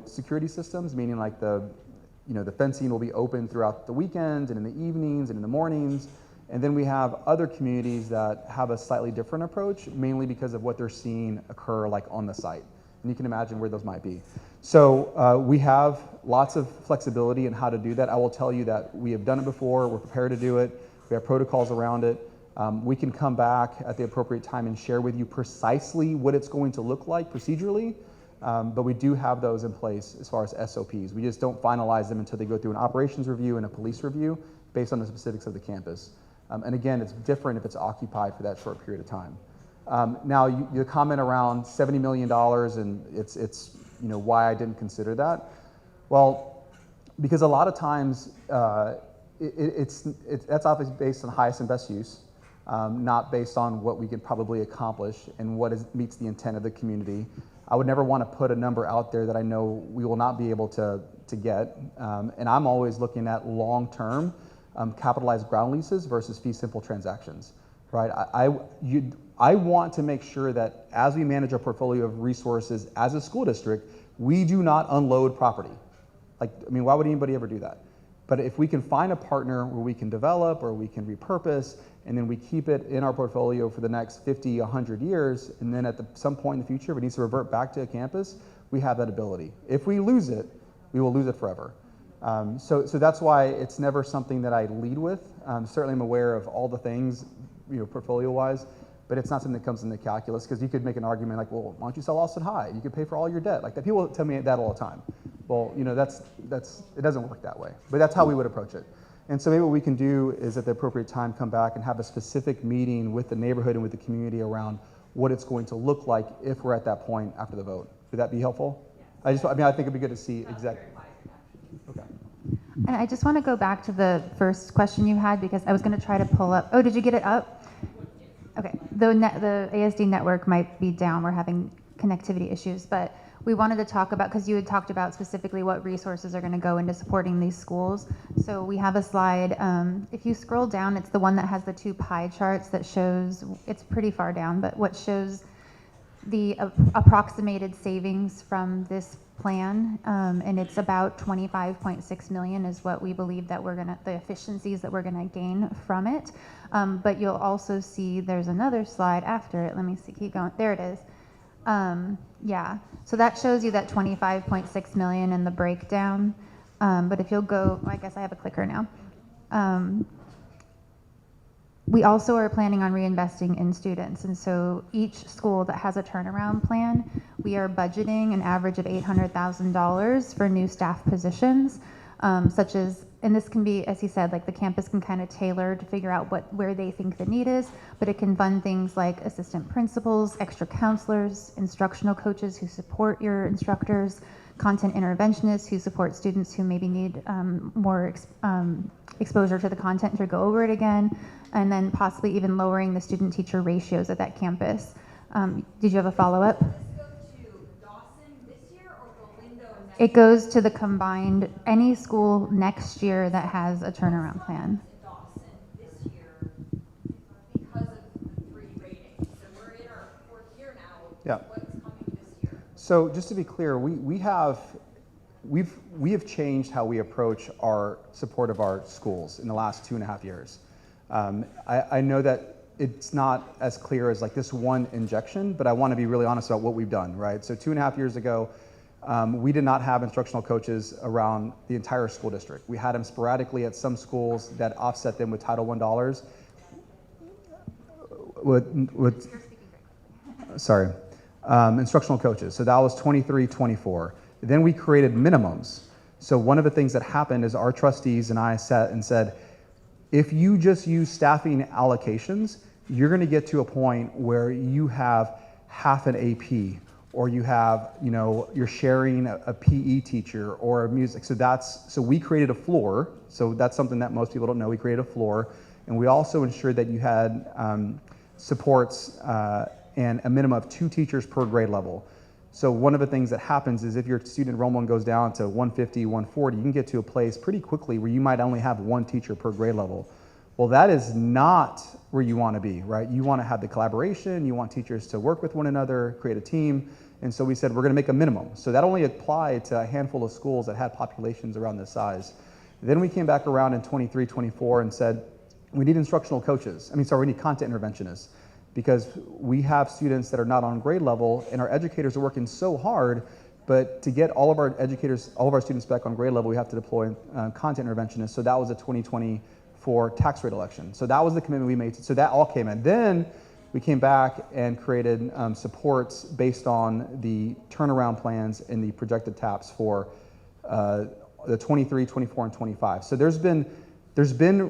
C: security systems, meaning like the fencing will be open throughout the weekends and in the evenings and in the mornings. And then we have other communities that have a slightly different approach, mainly because of what they're seeing occur like on the site. And you can imagine where those might be. So we have lots of flexibility in how to do that. I will tell you that we have done it before. We're prepared to do it. We have protocols around it. We can come back at the appropriate time and share with you precisely what it's going to look like procedurally. But we do have those in place as far as SOPs. We just don't finalize them until they go through an operations review and a police review based on the specifics of the campus. And again, it's different if it's occupied for that short period of time. Now, your comment around $70 million and it's why I didn't consider that. Well, because a lot of times that's obviously based on highest and best use, not based on what we could probably accomplish and what meets the intent of the community. I would never want to put a number out there that I know we will not be able to get. And I'm always looking at long-term capitalized ground leases versus fee simple transactions, right? I want to make sure that as we manage our portfolio of resources as a school district, we do not unload property. Why would anybody ever do that? But if we can find a partner where we can develop or we can repurpose, and then we keep it in our portfolio for the next 50, 100 years, and then at some point in the future, if it needs to revert back to a campus, we have that ability. If we lose it, we will lose it forever. So that's why it's never something that I lead with. Certainly I'm aware of all the things, portfolio-wise, but it's not something that comes into calculus, because you could make an argument like, well, why don't you sell Austin High? You could pay for all your debt. Like that. People tell me that all the time. Well, it doesn't work that way, but that's how we would approach it. And so maybe what we can do is at the appropriate time come back and have a specific meeting with the neighborhood and with the community around what it's going to look like if we're at that point after the vote. Would that be helpful? I think it'd be good to see exactly. Okay.
B: And I just want to go back to the first question you had, because I was going to try to pull up. Oh, did you get it up? Okay. The ASD network might be down. We're having connectivity issues, but we wanted to talk about, because you had talked about specifically what resources are going to go into supporting these schools. So we have a slide. If you scroll down, it's the one that has the two pie charts that shows, it's pretty far down, but what shows the approximated savings from this plan, and it's about 25.6 million is what we believe that the efficiencies that we're gonna gain from it. But you'll also see there's another slide after it. Let me see, keep going. There it is. Yeah, so that shows you that 25.6 million in the breakdown. But if you'll go, I guess I have a clicker now. We also are planning on reinvesting in students, and so each school that has a turnaround plan, we are budgeting an average of $800,000 for new staff positions, such as, and this can be, as he said, like the campus can kind of tailor to figure out where they think the need is, but it can fund things like assistant principals, extra counselors, instructional coaches who support your instructors, content interventionists who support students who maybe need more exposure to the content to go over it again, and then possibly even lowering the student-teacher ratios at that campus. Did you have a follow-up?
H: Does this go to Dawson this year or Galindo next year?
B: It goes to the combined, any school next year that has a turnaround plan.
H: Dawson this year because of the 3 ratings. So we're in our 4th year now.
C: Yeah.
H: What's coming this year?
C: So just to be clear, we have changed how we approach our support of our schools in the last 2.5 years. I know that it's not as clear as like this one injection, but I want to be really honest about what we've done, right? So 2.5 years ago, we did not have instructional coaches around the entire school district. We had them sporadically at some schools that offset them with Title I dollars. Instructional coaches. So that was 23, 24. Then we created minimums. So one of the things that happened is our trustees and I sat and said, if you just use staffing allocations, you're going to get to a point where you have half an AP, or you have, you're sharing a PE teacher or a music. So we created a floor. So that's something that most people don't know. We created a floor, and we also ensured that you had supports and a minimum of 2 teachers per grade level. So one of the things that happens is if your student enrollment goes down to 150, 140, you can get to a place pretty quickly where you might only have 1 teacher per grade level. Well, that is not where you want to be, right? You want to have the collaboration, you want teachers to work with one another, create a team, and so we said we're going to make a minimum. So that only applied to a handful of schools that had populations around this size. Then we came back around in 23, 24 and said, we need instructional coaches. we need content interventionists, because we have students that are not on grade level, and our educators are working so hard, but to get all of our educators, all of our students back on grade level, we have to deploy content interventionists. So that was a 2024 tax rate election. So that was the commitment we made. So that all came in. Then we came back and created supports based on the turnaround plans and the projected TAPs for the 23, 24, and 25. So there's been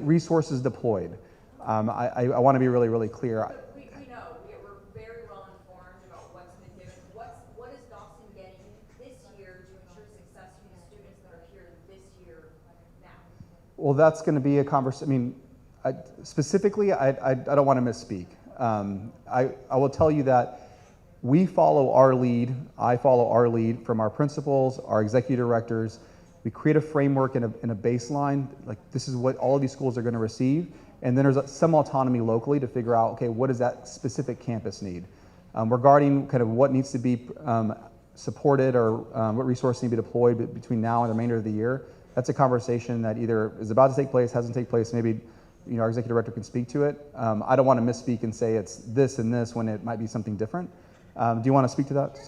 C: resources deployed. I want to be really, really clear.
H: We know. We're very well informed about what's been given. What is Dawson getting this year to ensure success for the students that are here this year now?
C: Well, that's going to be a conversation. Specifically, I don't want to misspeak. I will tell you that we follow our lead. I follow our lead from our principals, our executive directors. We create a framework and a baseline, like this is what all of these schools are going to receive. And then there's some autonomy locally to figure out, okay, what does that specific campus need? Regarding kind of what needs to be supported or what resources need to be deployed between now and the remainder of the year, that's a conversation that either is about to take place, hasn't taken place, maybe our executive director can speak to it. I don't want to misspeak and say it's this and this when it might be something different. Do you want to speak to that?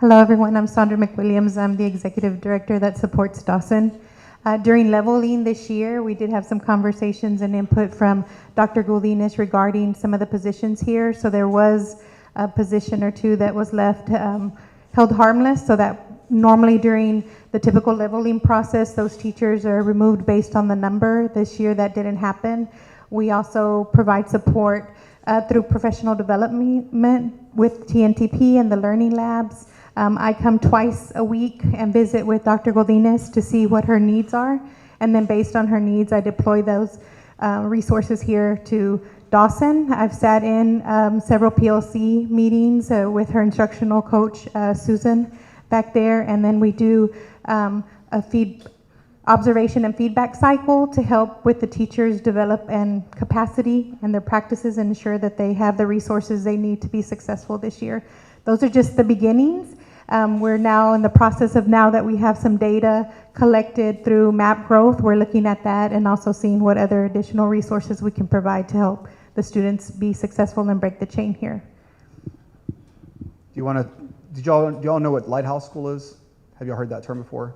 I: Hello, everyone. I'm Sandra McWilliams. I'm the executive director that supports Dawson. During leveling this year, we did have some conversations and input from Dr. Guldinas regarding some of the positions here. So there was a position or two that was left held harmless, so that normally during the typical leveling process, those teachers are removed based on the number. This year, that didn't happen. We also provide support through professional development with TNTP and the learning labs. I come twice a week and visit with Dr. Guldinas to see what her needs are. And then based on her needs, I deploy those resources here to Dawson. I've sat in several PLC meetings with her instructional coach, Susan, back there. And then we do a observation and feedback cycle to help with the teachers develop and capacity and their practices and ensure that they have the resources they need to be successful this year. Those are just the beginnings. We're now in the process of, now that we have some data collected through map growth, we're looking at that and also seeing what other additional resources we can provide to help the students be successful and break the chain here.
C: Do y'all know what Lighthouse School is? Have y'all heard that term before?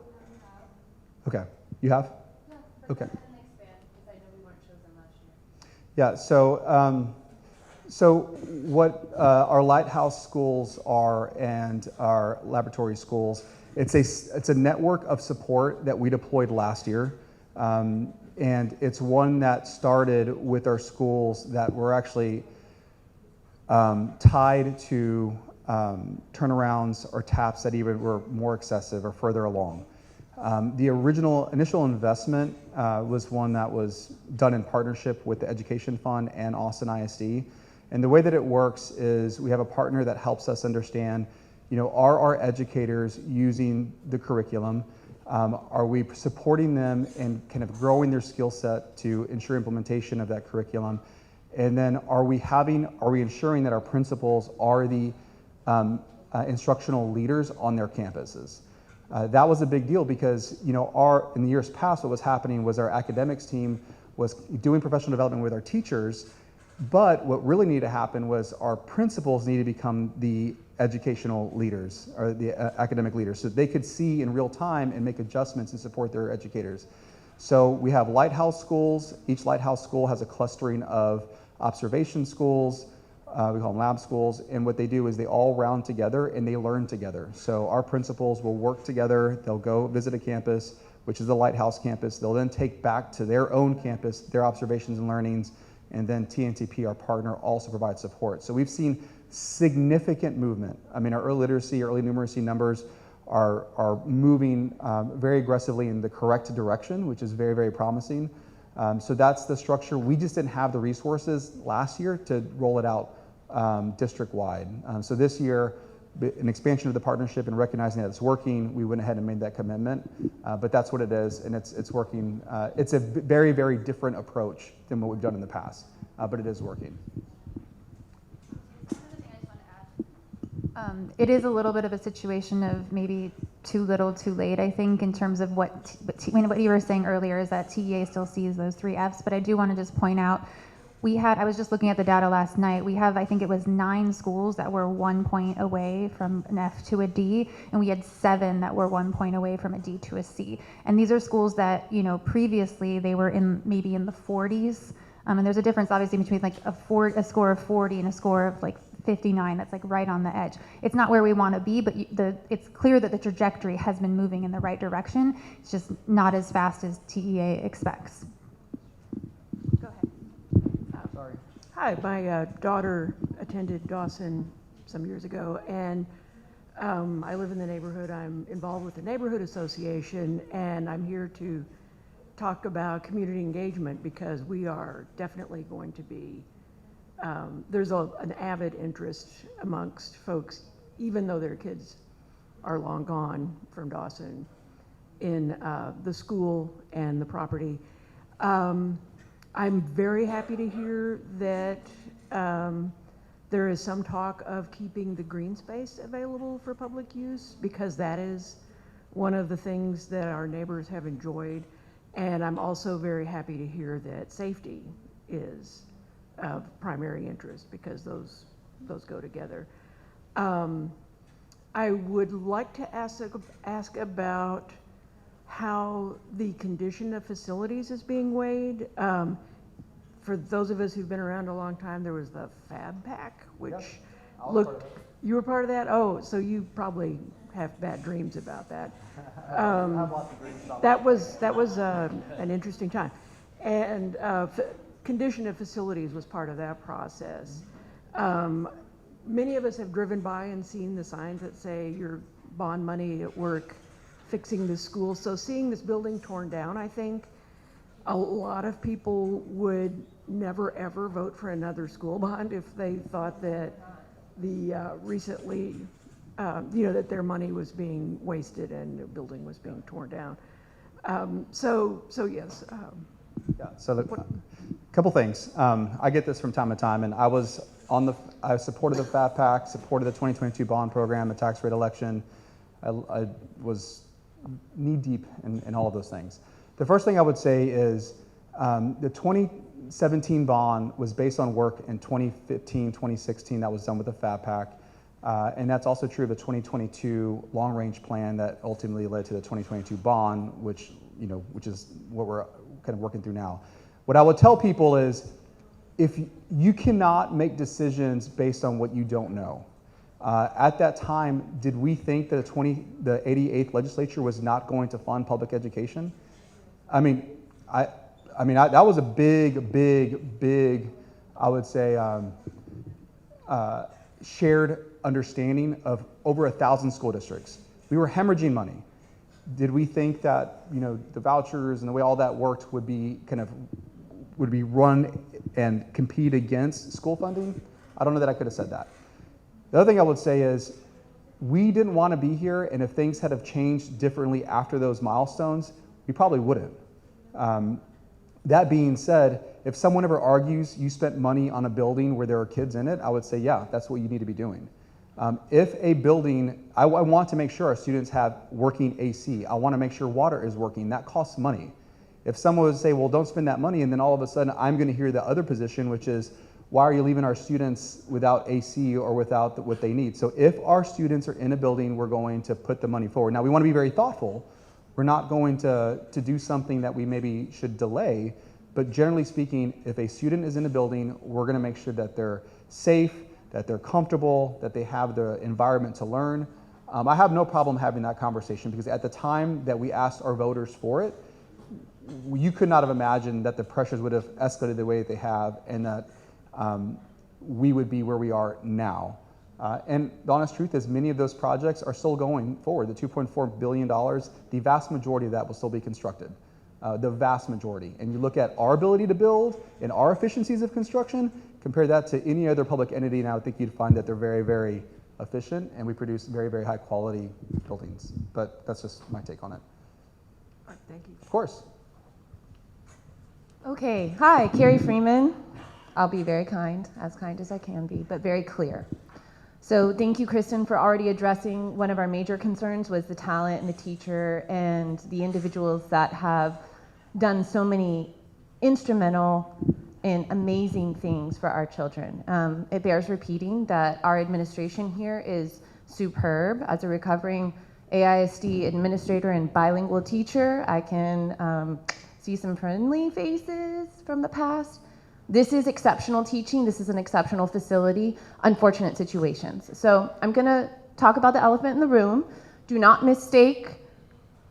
C: Okay, you have?
H: Yeah.
C: Okay.
H: Expand, because I know we weren't chosen last year.
C: Yeah, so what our Lighthouse schools are and our laboratory schools, it's a network of support that we deployed last year. And it's one that started with our schools that were actually tied to turnarounds or TAPs that even were more excessive or further along. The initial investment was one that was done in partnership with the Education Fund and Austin ISD. And the way that it works is we have a partner that helps us understand, are our educators using the curriculum? Are we supporting them and kind of growing their skill set to ensure implementation of that curriculum? And then are we ensuring that our principals are the instructional leaders on their campuses? That was a big deal because, you know, in the years past, what was happening was our academics team was doing professional development with our teachers, but what really needed to happen was our principals needed to become the educational leaders or the academic leaders so they could see in real time and make adjustments and support their educators. So we have lighthouse schools. Each lighthouse school has a clustering of observation schools, we call them lab schools, and what they do is they all round together and they learn together. So our principals will work together, they'll go visit a campus, which is the lighthouse campus, they'll then take back to their own campus their observations and learnings, and then TNTP, our partner, also provides support. So we've seen significant movement. I mean, our early literacy, early numeracy numbers are moving very aggressively in the correct direction, which is very, very promising. So that's the structure. We just didn't have the resources last year to roll it out district-wide. So this year, an expansion of the partnership and recognizing that it's working, we went ahead and made that commitment. But that's what it is, and it's working. It's a very, very different approach than what we've done in the past, but it is working.
B: It is a little bit of a situation of maybe too little, too late, I think, in terms of what you were saying earlier is that TEA still sees those 3 Fs, but I do want to just point out, I was just looking at the data last night, we have, I think it was 9 schools that were 1 point away from an F to a D, and we had 7 that were 1 point away from a D to a C. And these are schools that, you know, previously they were maybe in the 40s, and there's a difference obviously between like a score of 40 and a score of like 59, that's like right on the edge. It's not where we want to be, but it's clear that the trajectory has been moving in the right direction. It's just not as fast as TEA expects. Go ahead.
J: Sorry. Hi, my daughter attended Dawson some years ago, and I live in the neighborhood. I'm involved with the neighborhood association, and I'm here to talk about community engagement because we are definitely going to be there's an avid interest amongst folks, even though their kids are long gone from Dawson, in the school and the property. I'm very happy to hear that there is some talk of keeping the green space available for public use, because that is one of the things that our neighbors have enjoyed. And I'm also very happy to hear that safety is of primary interest, because those go together. I would like to ask about how the condition of facilities is being weighed. For those of us who've been around a long time, there was the Fab Pack, which looked, you were part of that? Oh, so you probably have bad dreams about that. That was an interesting time. And condition of facilities was part of that process. Many of us have driven by and seen the signs that say your bond money at work fixing the school. So seeing this building torn down, I think a lot of people would never ever vote for another school bond if they thought that the recently, that their money was being wasted and the building was being torn down. So yes.
C: Yeah, so a couple things. I get this from time to time, and I supported the Fat Pack, supported the 2022 bond program, the tax rate election. I was knee deep in all of those things. The first thing I would say is the 2017 bond was based on work in 2015, 2016 that was done with the Fat Pack. And that's also true of the 2022 long range plan that ultimately led to the 2022 bond, which is what we're kind of working through now. What I would tell people is, if you cannot make decisions based on what you don't know. At that time, did we think that the 88th legislature was not going to fund public education? I mean, that was a big, I would say, shared understanding of over 1,000 school districts. We were hemorrhaging money. Did we think that the vouchers and the way all that worked would be run and compete against school funding? I don't know that I could have said that. The other thing I would say is, we didn't want to be here, and if things had have changed differently after those milestones, we probably wouldn't. That being said, if someone ever argues you spent money on a building where there are kids in it, I would say, yeah, that's what you need to be doing. If a building, I want to make sure our students have working AC. I want to make sure water is working. That costs money. If someone would say, well, don't spend that money, and then all of a sudden I'm going to hear the other position, which is, why are you leaving our students without AC or without what they need? So if our students are in a building, we're going to put the money forward. Now, we want to be very thoughtful. We're not going to do something that we maybe should delay, but generally speaking, if a student is in a building, we're going to make sure that they're safe, that they're comfortable, that they have the environment to learn. I have no problem having that conversation, because at the time that we asked our voters for it, you could not have imagined that the pressures would have escalated the way that they have, and that we would be where we are now. And the honest truth is, many of those projects are still going forward. The $2.4 billion, the vast majority of that will still be constructed. The vast majority. And you look at our ability to build and our efficiencies of construction, compare that to any other public entity, and I would think you'd find that they're very, very efficient, and we produce very, very high quality buildings. But that's just my take on it.
J: Thank you.
C: Of course.
K: Okay, hi, Carrie Freeman. I'll be very kind as I can be, but very clear. So thank you, Kristen, for already addressing one of our major concerns was the talent and the teacher and the individuals that have done so many instrumental and amazing things for our children. It bears repeating that our administration here is superb. As a recovering AISD administrator and bilingual teacher, I can see some friendly faces from the past. This is exceptional teaching. This is an exceptional facility. Unfortunate situations. So I'm going to talk about the elephant in the room. Do not mistake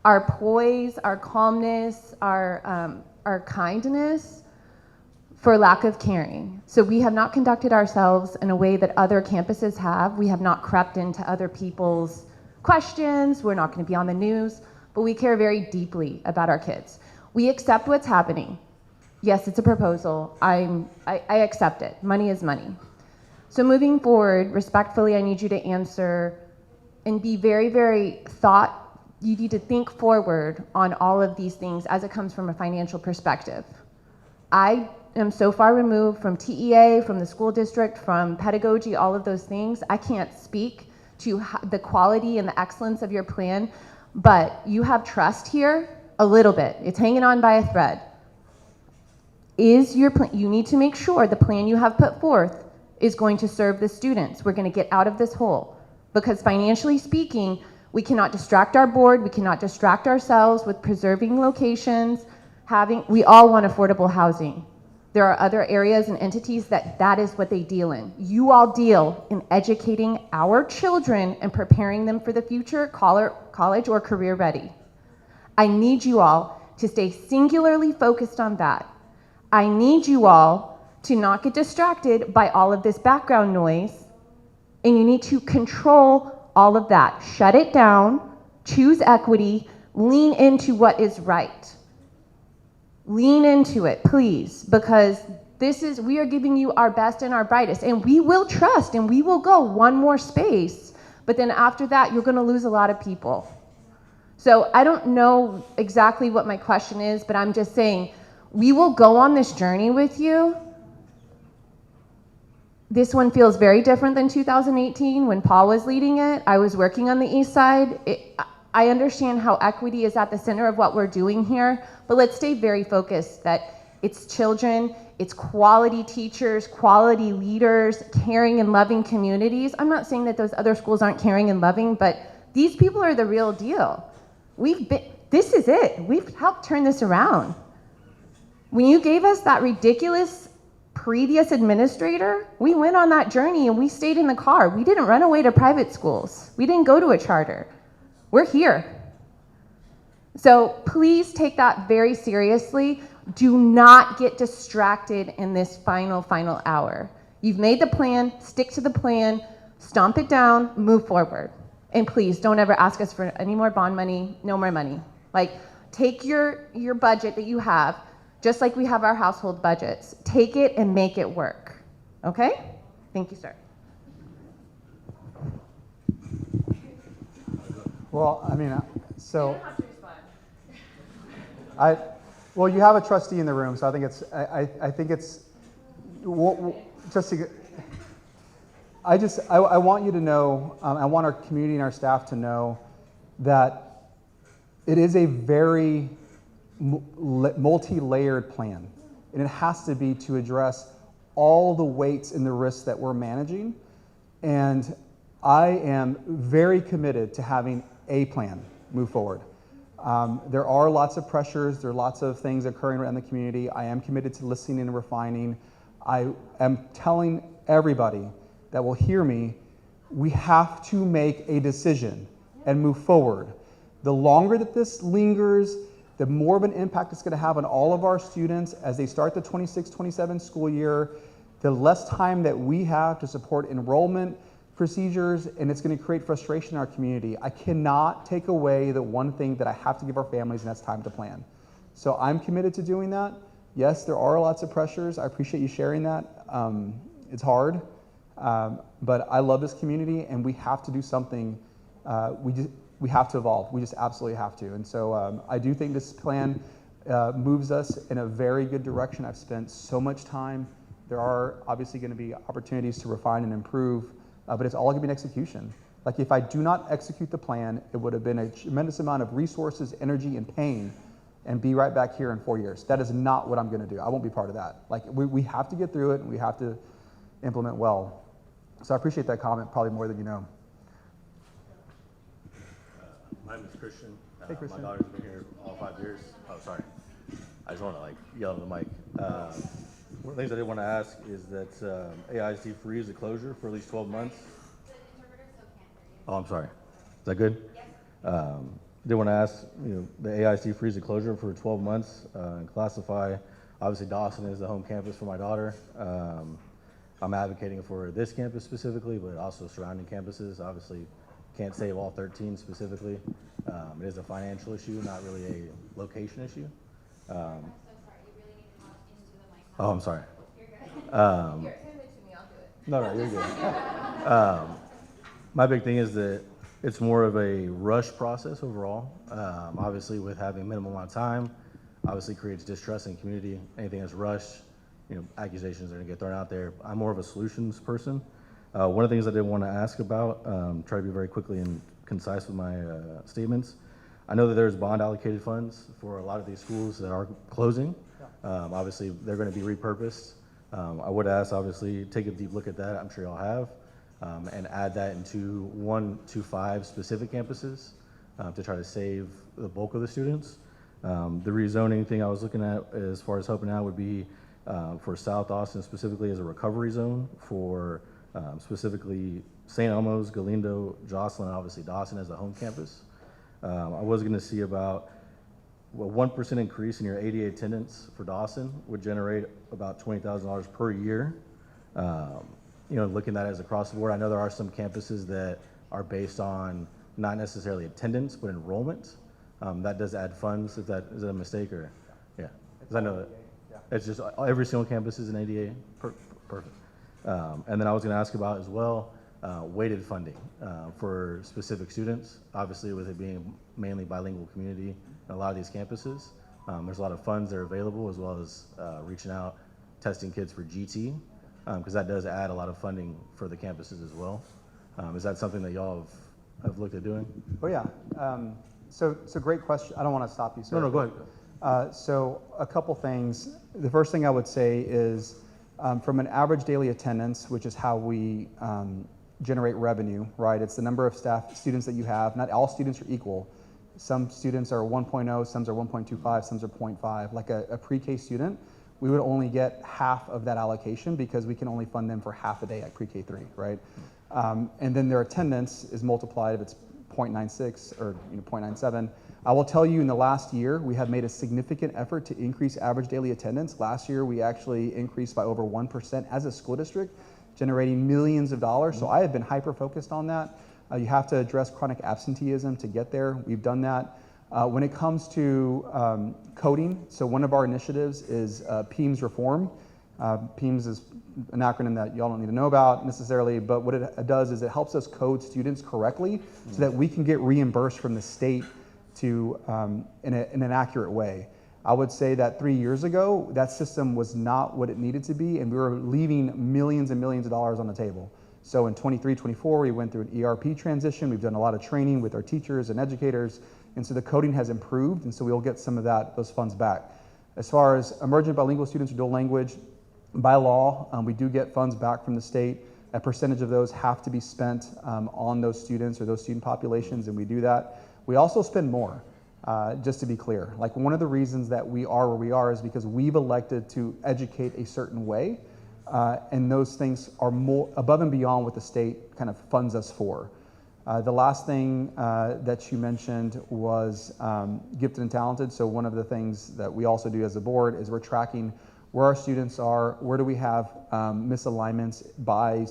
K: our poise, our calmness, our kindness for lack of caring. So we have not conducted ourselves in a way that other campuses have. We have not crept into other people's questions. We're not going to be on the news, but we care very deeply about our kids. We accept what's happening. Yes, it's a proposal. I accept it. Money is money. So moving forward, respectfully, I need you to answer and be very, very you need to think forward on all of these things as it comes from a financial perspective. I am so far removed from TEA, from the school district, from pedagogy, all of those things. I can't speak to the quality and the excellence of your plan, but you have trust here a little bit. It's hanging on by a thread. Is your plan, you need to make sure the plan you have put forth is going to serve the students. We're going to get out of this hole, because financially speaking, we cannot distract our board, we cannot distract ourselves with preserving locations, we all want affordable housing. There are other areas and entities that is what they deal in. You all deal in educating our children and preparing them for the future, college or career ready. I need you all to stay singularly focused on that. I need you all to not get distracted by all of this background noise, and you need to control all of that. Shut it down, choose equity, lean into what is right. Lean into it, please, because we are giving you our best and our brightest, and we will trust and we will go one more space, but then after that, you're gonna lose a lot of people. So I don't know exactly what my question is, but I'm just saying, we will go on this journey with you. This one feels very different than 2018 when Paul was leading it. I was working on the east side. I understand how equity is at the center of what we're doing here, but let's stay very focused that it's children, it's quality teachers, quality leaders, caring and loving communities. I'm not saying that those other schools aren't caring and loving, but these people are the real deal. This is it. We've helped turn this around. When you gave us that ridiculous previous administrator, we went on that journey and we stayed in the car. We didn't run away to private schools. We didn't go to a charter. We're here. So please take that very seriously. Do not get distracted in this final hour. You've made the plan, stick to the plan, stomp it down, move forward. And please don't ever ask us for any more bond money, no more money. Like, take your budget that you have, just like we have our household budgets. Take it and make it work. Okay? Thank you, sir.
C: Well, I mean, so.
G: You don't have to respond.
C: Well, you have a trustee in the room, so I think it's, I think it's, just to, I want you to know, I want our community and our staff to know that it is a very multi-layered plan, and it has to be to address all the weights and the risks that we're managing. And I am very committed to having a plan move forward. There are lots of pressures, there are lots of things occurring around the community. I am committed to listening and refining. I am telling everybody that will hear me, we have to make a decision and move forward. The longer that this lingers, the more of an impact it's going to have on all of our students as they start the 26-27 school year, the less time that we have to support enrollment procedures, and it's going to create frustration in our community. I cannot take away the one thing that I have to give our families, and that's time to plan. So I'm committed to doing that. Yes, there are lots of pressures. I appreciate you sharing that. It's hard, but I love this community, and we have to do something. We have to evolve. We just absolutely have to. And so I do think this plan moves us in a very good direction. I've spent so much time. There are obviously going to be opportunities to refine and improve, but it's all going to be an execution. Like if I do not execute the plan, it would have been a tremendous amount of resources, energy, and pain, and be right back here in 4 years. That is not what I'm going to do. I won't be part of that. Like we have to get through it, and we have to implement well. So I appreciate that comment probably more than you know.
L: My name is Christian.
C: Hey, Christian.
L: My daughter's been here all 5 years. Oh, sorry. I just want to yell into the mic. One of the things I did want to ask is that AIC freeze the closure for at least 12 months. Oh, I'm sorry. Is that good? Yes. I did want to ask, the AIC freeze the closure for 12 months and classify, obviously Dawson is the home campus for my daughter. I'm advocating for this campus specifically, but also surrounding campuses. Obviously, can't save all 13 specifically. It is a financial issue, not really a location issue.
K: I'm so sorry. You really need to talk into the mic.
L: Oh, I'm sorry.
K: You're good.
L: Here,
K: hand it to me. I'll do it.
L: No, you're good. My big thing is that it's more of a rush process overall. Obviously, with having minimal amount of time, obviously creates distrust in the community. Anything that's rushed, accusations are going to get thrown out there. I'm more of a solutions person. One of the things I did want to ask about, try to be very quickly and concise with my statements. I know that there's bond allocated funds for a lot of these schools that are closing. Obviously, they're going to be repurposed. I would ask, obviously, take a deep look at that. I'm sure y'all have, and add that into 1 to 5 specific campuses to try to save the bulk of the students. The rezoning thing I was looking at as far as helping out would be for South Austin specifically as a recovery zone for specifically St. Elmo's, Galindo, Jocelyn, and obviously Dawson as the home campus. I was going to see about a 1% increase in your ADA attendance for Dawson would generate about $20,000 per year. Looking at it as across the board, I know there are some campuses that are based on not necessarily attendance, but enrollment. That does add funds. Is that a mistake or? Yeah, because I know that it's just every single campus is an ADA. Perfect. And then I was going to ask about as well weighted funding for specific students. Obviously, with it being mainly bilingual community in a lot of these campuses, there's a lot of funds that are available, as well as reaching out, testing kids for GT, because that does add a lot of funding for the campuses as well. Is that something that y'all have looked at doing?
C: Oh yeah. So great question. I don't want to stop you, sir.
L: No, go ahead.
C: So a couple things. The first thing I would say is from an average daily attendance, which is how we generate revenue, right? It's the number of students that you have. Not all students are equal. Some students are 1.0, some are 1.25, some are 0.5. Like a pre-K student, we would only get half of that allocation because we can only fund them for half a day at pre-K 3, right? And then their attendance is multiplied if it's 0.96 or 0.97. I will tell you in the last year, we have made a significant effort to increase average daily attendance. Last year, we actually increased by over 1% as a school district, generating millions of dollars. So I have been hyper-focused on that. You have to address chronic absenteeism to get there. We've done that. When it comes to coding, so one of our initiatives is PEIMS reform. PEAMS is an acronym that y'all don't need to know about necessarily, but what it does is it helps us code students correctly so that we can get reimbursed from the state to in an accurate way. I would say that 3 years ago, that system was not what it needed to be, and we were leaving millions and millions of dollars on the table. So in 23, 24, we went through an ERP transition. We've done a lot of training with our teachers and educators, and so the coding has improved, and so we'll get some of those funds back. As far as emergent bilingual students or dual language, by law, we do get funds back from the state. A percentage of those have to be spent on those students or those student populations, and we do that. We also spend more, just to be clear. Like, one of the reasons that we are where we are is because we've elected to educate a certain way, and those things are more above and beyond what the state kind of funds us for. The last thing that you mentioned was gifted and talented. So one of the things that we also do as a board is we're tracking where our students are, where do we have misalignments by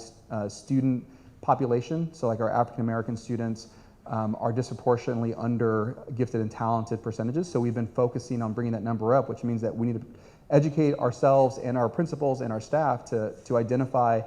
C: student population. So like our African American students are disproportionately under gifted and talented percentages. So we've been focusing on bringing that number up, which means that we need to educate ourselves and our principals and our staff to identify,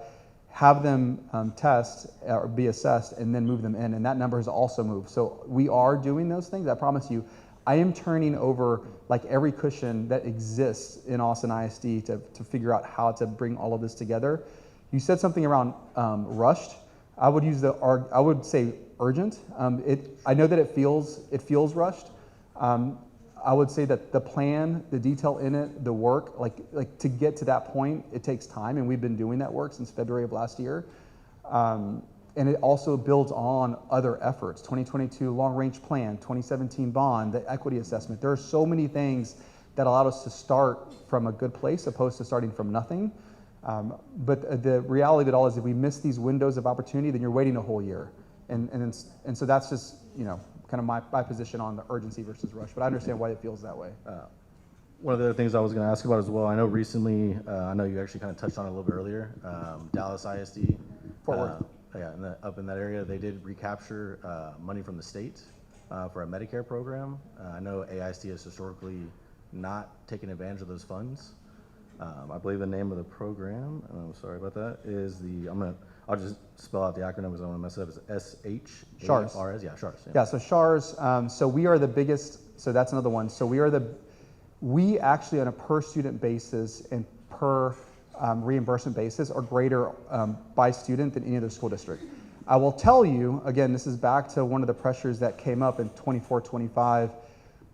C: have them test or be assessed, and then move them in. And that number has also moved. So we are doing those things. I promise you, I am turning over like every cushion that exists in Austin ISD to figure out how to bring all of this together. You said something around rushed. I would use I would say urgent. I know that it feels rushed. I would say that the plan, the detail in it, the work, like to get to that point, it takes time, and we've been doing that work since February of last year. And it also builds on other efforts, 2022 long-range plan, 2017 bond, the equity assessment. There are so many things that allow us to start from a good place opposed to starting from nothing. But the reality of it all is if we miss these windows of opportunity, then you're waiting a whole year. And so that's just, kind of my position on the urgency versus rush, but I understand why it feels that way.
L: One of the other things I was going to ask about as well, I know recently, I know you actually kind of touched on it a little bit earlier, Dallas ISD.
C: Fort Worth.
L: Yeah, up in that area, they did recapture money from the state for a Medicare program. I know AISD has historically not taken advantage of those funds. I believe the name of the program, I'm sorry about that, is I'll just spell out the acronym because I don't want to mess it up. It's
C: SHARS.
L: Yeah, SHARS.
C: Yeah, so SHARS, so we are the biggest, so that's another one. So we actually on a per student basis and per reimbursement basis are greater by student than any other school district. I will tell you, again, this is back to one of the pressures that came up in 24-25.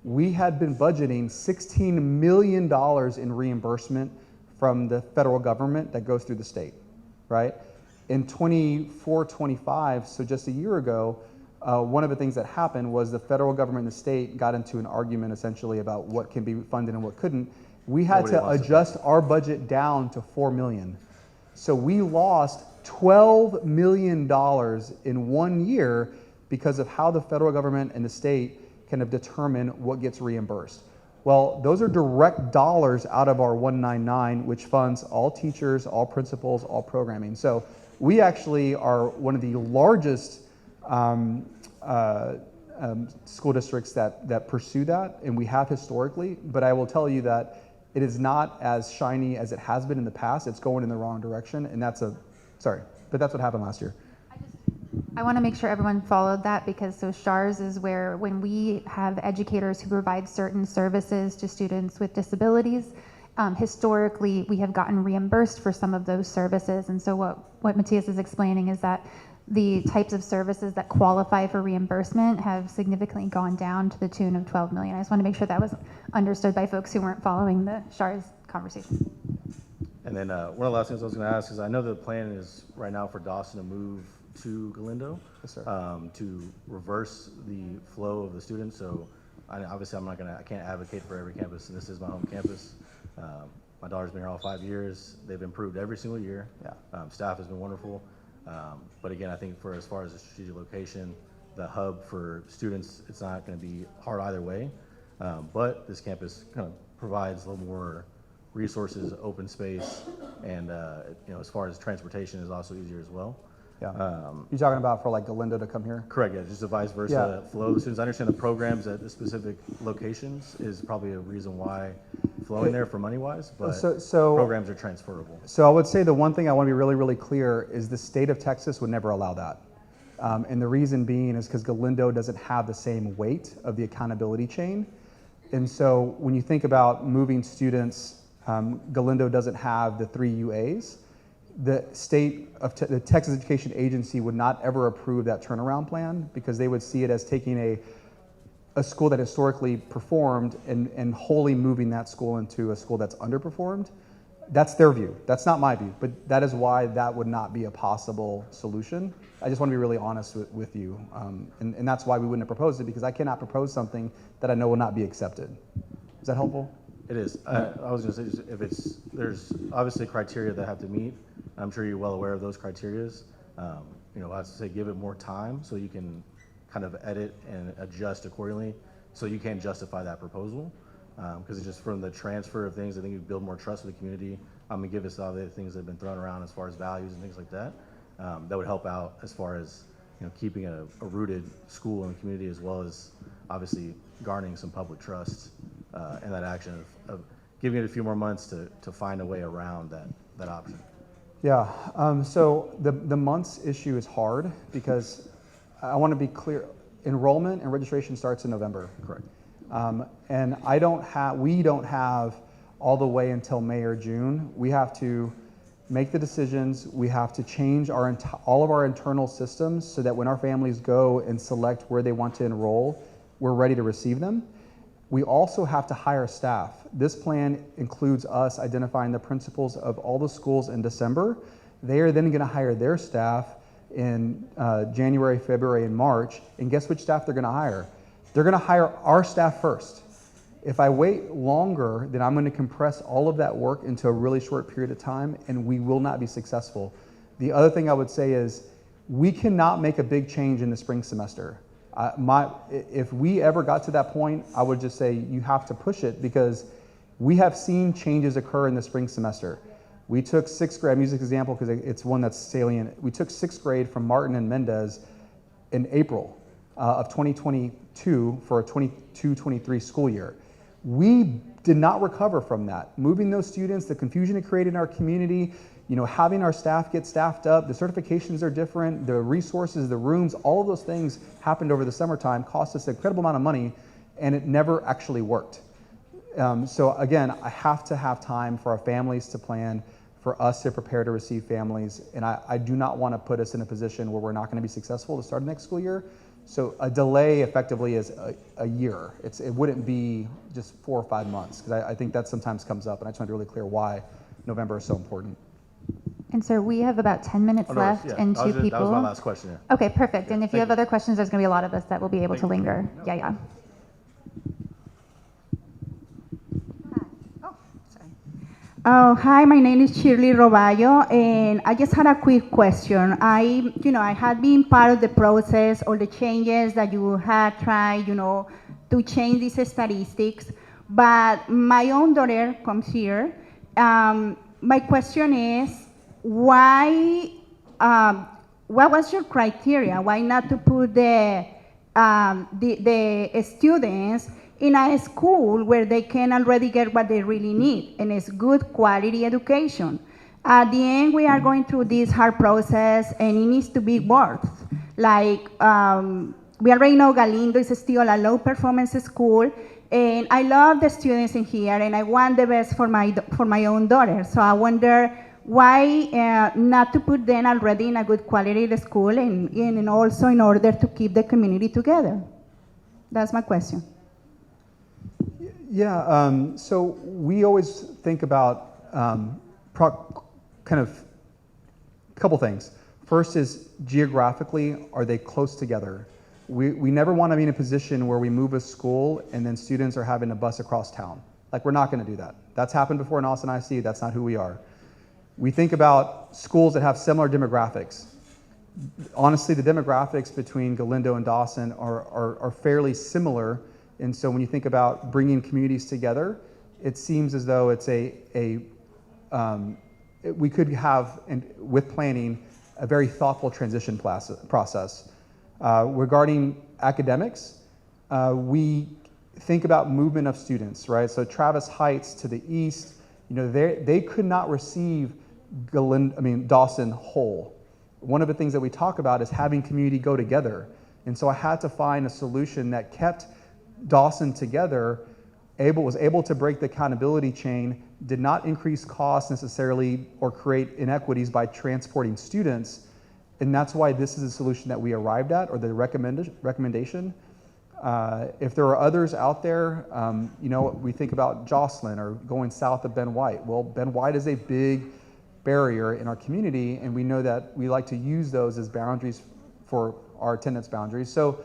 C: We had been budgeting $16 million in reimbursement from the federal government that goes through the state, right? In 24-25, so just a year ago, one of the things that happened was the federal government and the state got into an argument essentially about what can be funded and what couldn't. We had to adjust our budget down to $4 million. So we lost $12 million in 1 year because of how the federal government and the state kind of determine what gets reimbursed. Well, those are direct dollars out of our 199, which funds all teachers, all principals, all programming. So we actually are one of the largest school districts that pursue that, and we have historically, but I will tell you that it is not as shiny as it has been in the past. It's going in the wrong direction, and that's what happened last year.
B: I want to make sure everyone followed that, because so SHARS is where when we have educators who provide certain services to students with disabilities, historically we have gotten reimbursed for some of those services. And so what Matthias is explaining is that the types of services that qualify for reimbursement have significantly gone down to the tune of $12 million. I just want to make sure that was understood by folks who weren't following the SHARS conversation.
L: And then one of the last things I was going to ask is I know the plan is right now for Dawson to move to Galindo,
C: yes, sir.
L: To reverse the flow of the students. So obviously I can't advocate for every campus, and this is my home campus. My daughter's been here all 5 years. They've improved every single year. Yeah. Staff has been wonderful. But again, I think as far as the strategic location, the hub for students, it's not going to be hard either way. But this campus kind of provides a little more resources, open space, and as far as transportation is also easier as well.
C: Yeah. You're talking about for like Galindo to come here?
L: Correct, yeah, just a vice versa flow of the students. I understand the programs at the specific locations is probably a reason why flowing there for money-wise, but programs are transferable.
C: So I would say the one thing I want to be really, really clear is the state of Texas would never allow that. And the reason being is because Galindo doesn't have the same weight of the accountability chain. And so when you think about moving students, Galindo doesn't have the 3 UAs. The state of the Texas Education Agency would not ever approve that turnaround plan because they would see it as taking a school that historically performed and wholly moving that school into a school that's underperformed. That's their view. That's not my view, but that is why that would not be a possible solution. I just want to be really honest with you. And that's why we wouldn't have proposed it, because I cannot propose something that I know will not be accepted. Is that helpful?
L: It is. I was going to say, there's obviously criteria that have to meet. I'm sure you're well aware of those criterias. I have to say, give it more time so you can kind of edit and adjust accordingly, so you can justify that proposal. Because it's just from the transfer of things, I think you build more trust with the community. I'm gonna give us all the things that have been thrown around as far as values and things like that. That would help out as far as keeping a rooted school in the community, as well as obviously garnering some public trust in that action of giving it a few more months to find a way around that option.
C: Yeah. So the months issue is hard because I want to be clear. Enrollment and registration starts in November.
L: Correct.
C: And we don't have all the way until May or June. We have to make the decisions. We have to change all of our internal systems so that when our families go and select where they want to enroll, we're ready to receive them. We also have to hire staff. This plan includes us identifying the principals of all the schools in December. They are then going to hire their staff in January, February, and March. And guess which staff they're going to hire? They're going to hire our staff first. If I wait longer, then I'm going to compress all of that work into a really short period of time, and we will not be successful. The other thing I would say is we cannot make a big change in the spring semester. If we ever got to that point, I would just say you have to push it, because we have seen changes occur in the spring semester. We took 6th grade, I'm using this example because it's one that's salient. We took 6th grade from Martin and Mendez in April of 2022 for a 22-23 school year. We did not recover from that. Moving those students, the confusion it created in our community, having our staff get staffed up, the certifications are different, the resources, the rooms, all of those things happened over the summertime, cost us an incredible amount of money, and it never actually worked. So again, I have to have time for our families to plan, for us to prepare to receive families, and I do not want to put us in a position where we're not going to be successful to start the next school year. So a delay effectively is a year. It wouldn't be just 4 or 5 months, because I think that sometimes comes up, and I just want to be really clear why November is so important.
B: And sir, we have about 10 minutes left and 2 people.
L: That was my last question, yeah.
B: Okay, perfect. And if you have other questions, there's going to be a lot of us that will be able to linger. Yeah.
M: Oh, hi, my name is Shirley Roballo, and I just had a quick question. I had been part of the process or the changes that you had tried, to change these statistics, but my own daughter comes here. My question is, why, what was your criteria? Why not to put the students in a school where they can already get what they really need, and it's good quality education? At the end, we are going through this hard process, and it needs to be worth. Like, we already know Galindo is still a low performance school, and I love the students in here, and I want the best for my own daughter. So I wonder why not to put them already in a good quality school, and also in order to keep the community together. That's my question.
C: Yeah, so we always think about kind of a couple things. First is geographically, are they close together? We never want to be in a position where we move a school and then students are having to bus across town. Like, we're not going to do that. That's happened before in Austin ISD. That's not who we are. We think about schools that have similar demographics. Honestly, the demographics between Galindo and Dawson are fairly similar. And so when you think about bringing communities together, it seems as though it's we could have, with planning, a very thoughtful transition process. Regarding academics, we think about movement of students, right? So Travis Heights to the east, they could not receive Dawson whole. One of the things that we talk about is having community go together. And so I had to find a solution that kept Dawson together, was able to break the accountability chain, did not increase costs necessarily or create inequities by transporting students. And that's why this is a solution that we arrived at, or the recommendation. If there are others out there, we think about Jocelyn or going south of Ben White. Well, Ben White is a big barrier in our community, and we know that we like to use those as boundaries for our attendance boundaries. So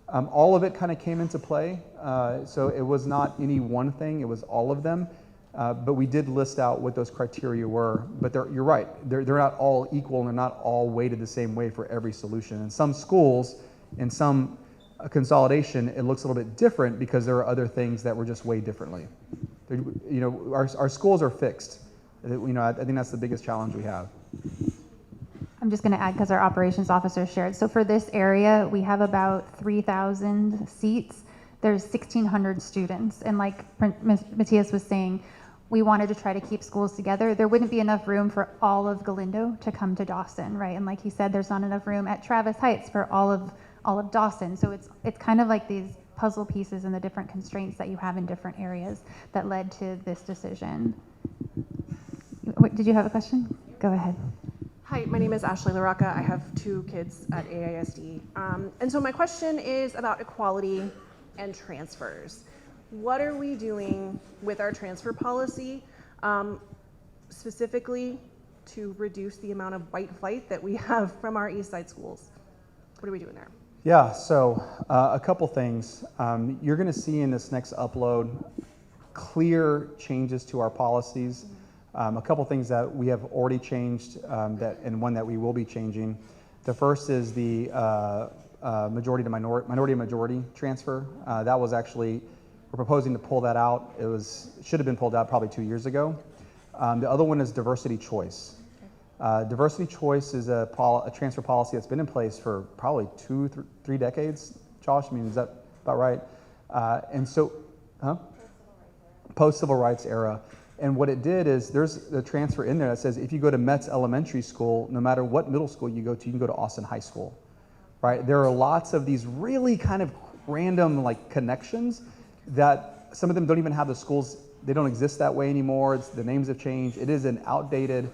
C: all of it kind of came into play. So it was not any one thing, it was all of them. But we did list out what those criteria were. But you're right, they're not all equal and they're not all weighted the same way for every solution. In some schools, in some consolidation, it looks a little bit different because there are other things that were just weighed differently. Our schools are fixed. I think that's the biggest challenge we have.
B: I'm just going to add, because our operations officer shared. So for this area, we have about 3,000 seats. There's 1,600 students. And like Matthias was saying, we wanted to try to keep schools together. There wouldn't be enough room for all of Galindo to come to Dawson, right? And like he said, there's not enough room at Travis Heights for all of Dawson. So it's kind of like these puzzle pieces and the different constraints that you have in different areas that led to this decision. Did you have a question? Go ahead.
N: Hi, my name is Ashley LaRocca. I have 2 kids at AISD. And so my question is about equality and transfers. What are we doing with our transfer policy, specifically to reduce the amount of white flight that we have from our East Side schools? What are we doing there?
C: Yeah, so a couple things. You're going to see in this next upload clear changes to our policies. A couple things that we have already changed and one that we will be changing. The first is the minority to majority transfer. That was actually, we're proposing to pull that out. It should have been pulled out probably 2 years ago. The other one is diversity choice. Diversity choice is a transfer policy that's been in place for probably 3 decades. Josh, is that about right? And so, post-civil rights era. And what it did is there's a transfer in there that says if you go to Metz Elementary School, no matter what middle school you go to, you can go to Austin High School, right? There are lots of these really kind of random connections that some of them don't even have the schools, they don't exist that way anymore. The names have changed. It is an outdated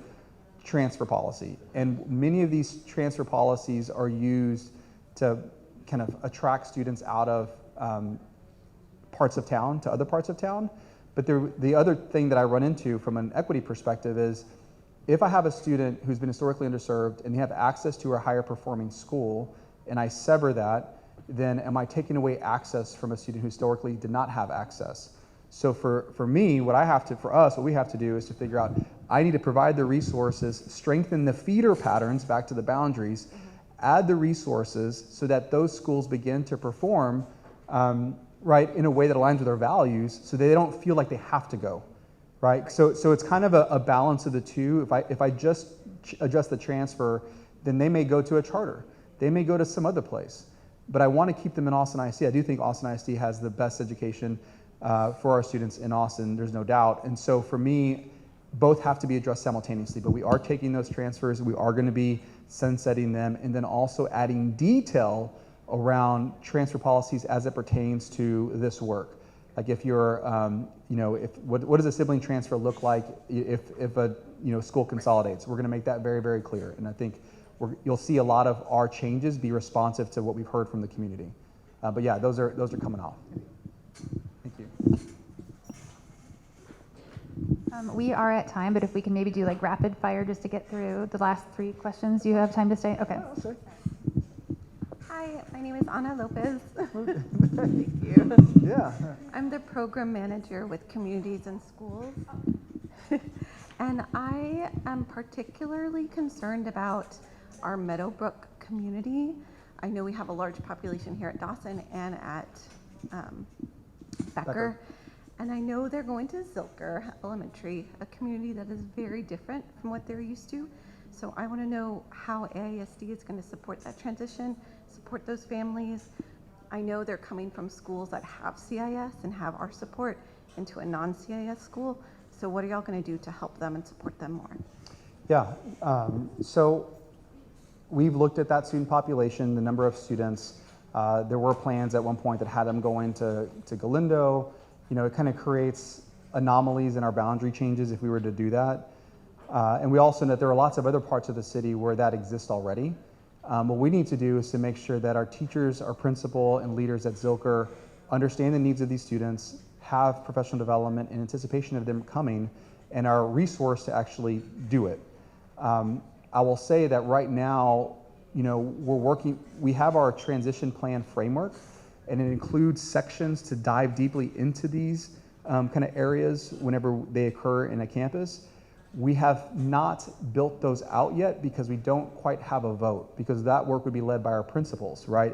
C: transfer policy. And many of these transfer policies are used to kind of attract students out of parts of town to other parts of town. But the other thing that I run into from an equity perspective is if I have a student who's been historically underserved and they have access to a higher performing school and I sever that, then am I taking away access from a student who historically did not have access? So for me, what we have to do is to figure out, I need to provide the resources, strengthen the feeder patterns back to the boundaries, add the resources so that those schools begin to perform right, in a way that aligns with our values so they don't feel like they have to go, right? So it's kind of a balance of the two. If I just adjust the transfer, then they may go to a charter. They may go to some other place. But I want to keep them in Austin ISD. I do think Austin ISD has the best education for our students in Austin, there's no doubt. And so for me, both have to be addressed simultaneously, but we are taking those transfers, we are going to be sunsetting them, and then also adding detail around transfer policies as it pertains to this work. Like if you're, what does a sibling transfer look like if a school consolidates? We're going to make that very, very clear. And I think you'll see a lot of our changes be responsive to what we've heard from the community. But yeah, those are coming off. Thank you.
B: We are at time, but if we can maybe do rapid fire just to get through the last 3 questions. Do you have time to stay? Okay.
O: Hi, my name is Ana Lopez. Thank you.
C: Yeah.
O: I'm the program manager with Communities and Schools. And I am particularly concerned about our Meadowbrook community. I know we have a large population here at Dawson and at Becker. And I know they're going to Zilker Elementary, a community that is very different from what they're used to. So I want to know how AISD is going to support that transition, support those families. I know they're coming from schools that have CIS and have our support into a non-CIS school. So what are y'all going to do to help them and support them more?
C: Yeah, so we've looked at that student population, the number of students. There were plans at one point that had them going to Galindo. You know, it kind of creates anomalies in our boundary changes if we were to do that. And we also know that there are lots of other parts of the city where that exists already. What we need to do is to make sure that our teachers, our principal, and leaders at Zilker understand the needs of these students, have professional development in anticipation of them coming, and are resourced to actually do it. I will say that right now, you know, we have our transition plan framework, and it includes sections to dive deeply into these kind of areas whenever they occur in a campus. We have not built those out yet because we don't quite have a vote, because that work would be led by our principals, right,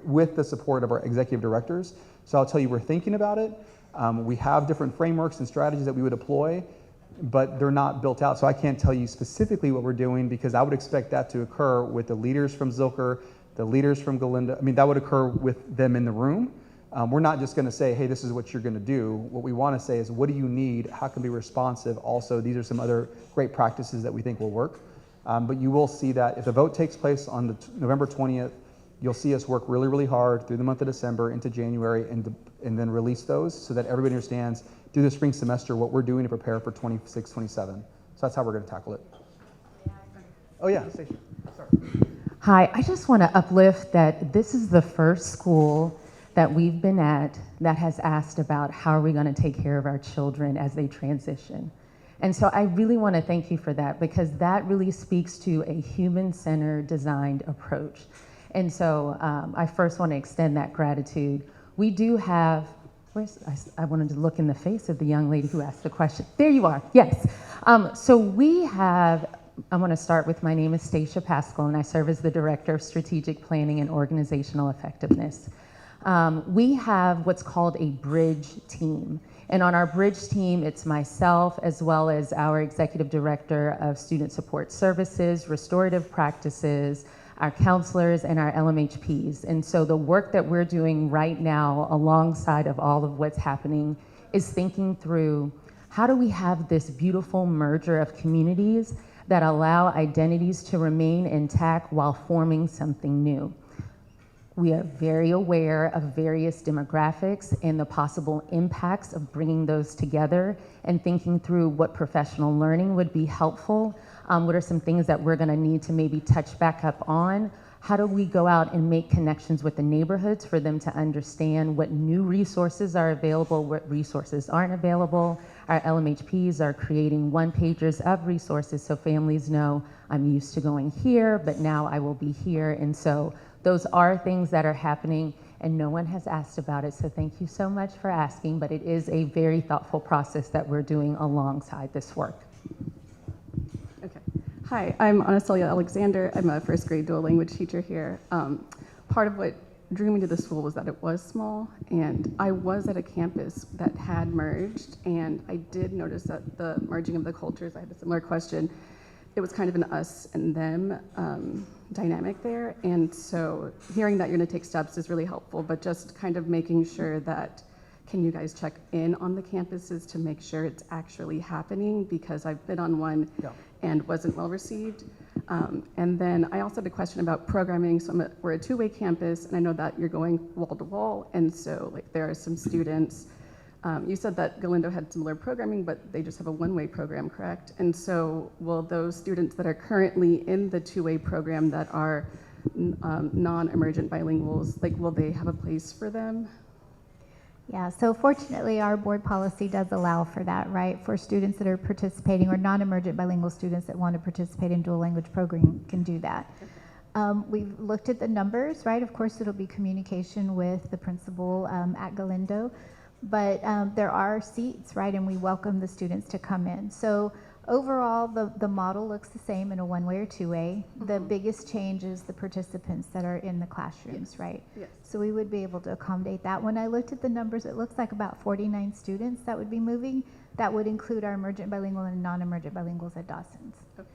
C: with the support of our executive directors. So I'll tell you, we're thinking about it. We have different frameworks and strategies that we would deploy, but they're not built out. So I can't tell you specifically what we're doing, because I would expect that to occur with the leaders from Zilker, the leaders from Galindo. I mean, that would occur with them in the room. We're not just going to say, hey, this is what you're going to do. What we want to say is, what do you need? How can we be responsive? Also, these are some other great practices that we think will work. But you will see that if the vote takes place on November 20th, you'll see us work really, really hard through the month of December into January, and then release those so that everybody understands through the spring semester what we're doing to prepare for 26, 27. So that's how we're going to tackle it. Oh, yeah, Stacia. Sorry.
P: Hi, I just want to uplift that this is the first school that we've been at that has asked about how are we going to take care of our children as they transition. And so I really want to thank you for that, because that really speaks to a human-centered designed approach. And so I first want to extend that gratitude. We do have, I wanted to look in the face of the young lady who asked the question. There you are, yes. So we have, I want to start with, my name is Stacia Pascal, and I serve as the Director of Strategic Planning and Organizational Effectiveness. We have what's called a bridge team. And on our bridge team, it's myself as well as our Executive Director of Student Support Services, Restorative Practices, our counselors, and our LMHPs. And so the work that we're doing right now alongside of all of what's happening is thinking through, how do we have this beautiful merger of communities that allow identities to remain intact while forming something new? We are very aware of various demographics and the possible impacts of bringing those together, and thinking through what professional learning would be helpful. What are some things that we're going to need to maybe touch back up on? How do we go out and make connections with the neighborhoods for them to understand what new resources are available, what resources aren't available? Our LMHPs are creating one-pagers of resources so families know, I'm used to going here, but now I will be here. And so those are things that are happening, and no one has asked about it, so thank you so much for asking, but it is a very thoughtful process that we're doing alongside this work.
Q: Okay. Hi, I'm Anastasia Alexander. I'm a first grade dual language teacher here. Part of what drew me to the school was that it was small, and I was at a campus that had merged, and I did notice that the merging of the cultures, I had a similar question. It was kind of an us and them dynamic there, and so hearing that you're going to take steps is really helpful, but just kind of making sure that, can you guys check in on the campuses to make sure it's actually happening, because I've been on one and wasn't well received. And then I also had a question about programming. So we're a two-way campus, and I know that you're going wall to wall, and so like there are some students. You said that Galindo had similar programming, but they just have a one-way program, correct? And so will those students that are currently in the two-way program that are non-emergent bilinguals, like will they have a place for them?
E: Yeah, so fortunately our board policy does allow for that, right? For students that are participating, or non-emergent bilingual students that want to participate in dual language program can do that. We've looked at the numbers, right? Of course it'll be communication with the principal at Galindo. But there are seats, right, and we welcome the students to come in. So overall, the model looks the same in a one-way or two-way. The biggest change is the participants that are in the classrooms, right?
Q: Yes.
E: So we would be able to accommodate that. When I looked at the numbers, it looks like about 49 students that would be moving. that would include our emergent bilingual and non-emergent bilinguals at Dawson's.
Q: Okay,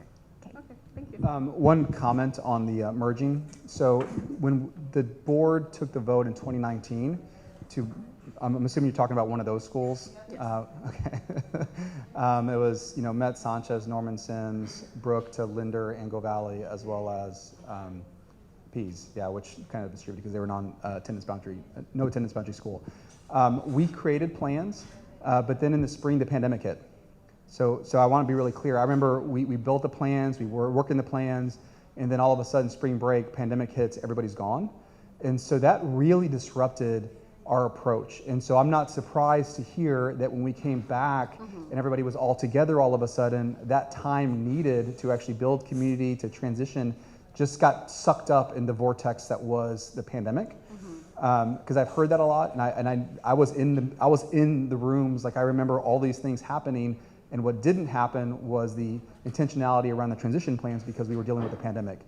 Q: thank you.
C: One comment on the merging. So when the board took the vote in 2019 to, I'm assuming you're talking about one of those schools.
Q: Yes.
C: Okay. It was, Met Sanchez, Norman Sims, Brook to Linder, Angle Valley, as well as Pease, which kind of distributed because they were no attendance boundary school. We created plans, but then in the spring the pandemic hit. So I want to be really clear. I remember we built the plans, we were working the plans, and then all of a sudden spring break, pandemic hits, everybody's gone. And so that really disrupted our approach. And so I'm not surprised to hear that when we came back and everybody was all together all of a sudden, that time needed to actually build community, to transition, just got sucked up in the vortex that was the pandemic. Because I've heard that a lot, and I was in the rooms. Like, I remember all these things happening, and what didn't happen was the intentionality around the transition plans because we were dealing with the pandemic.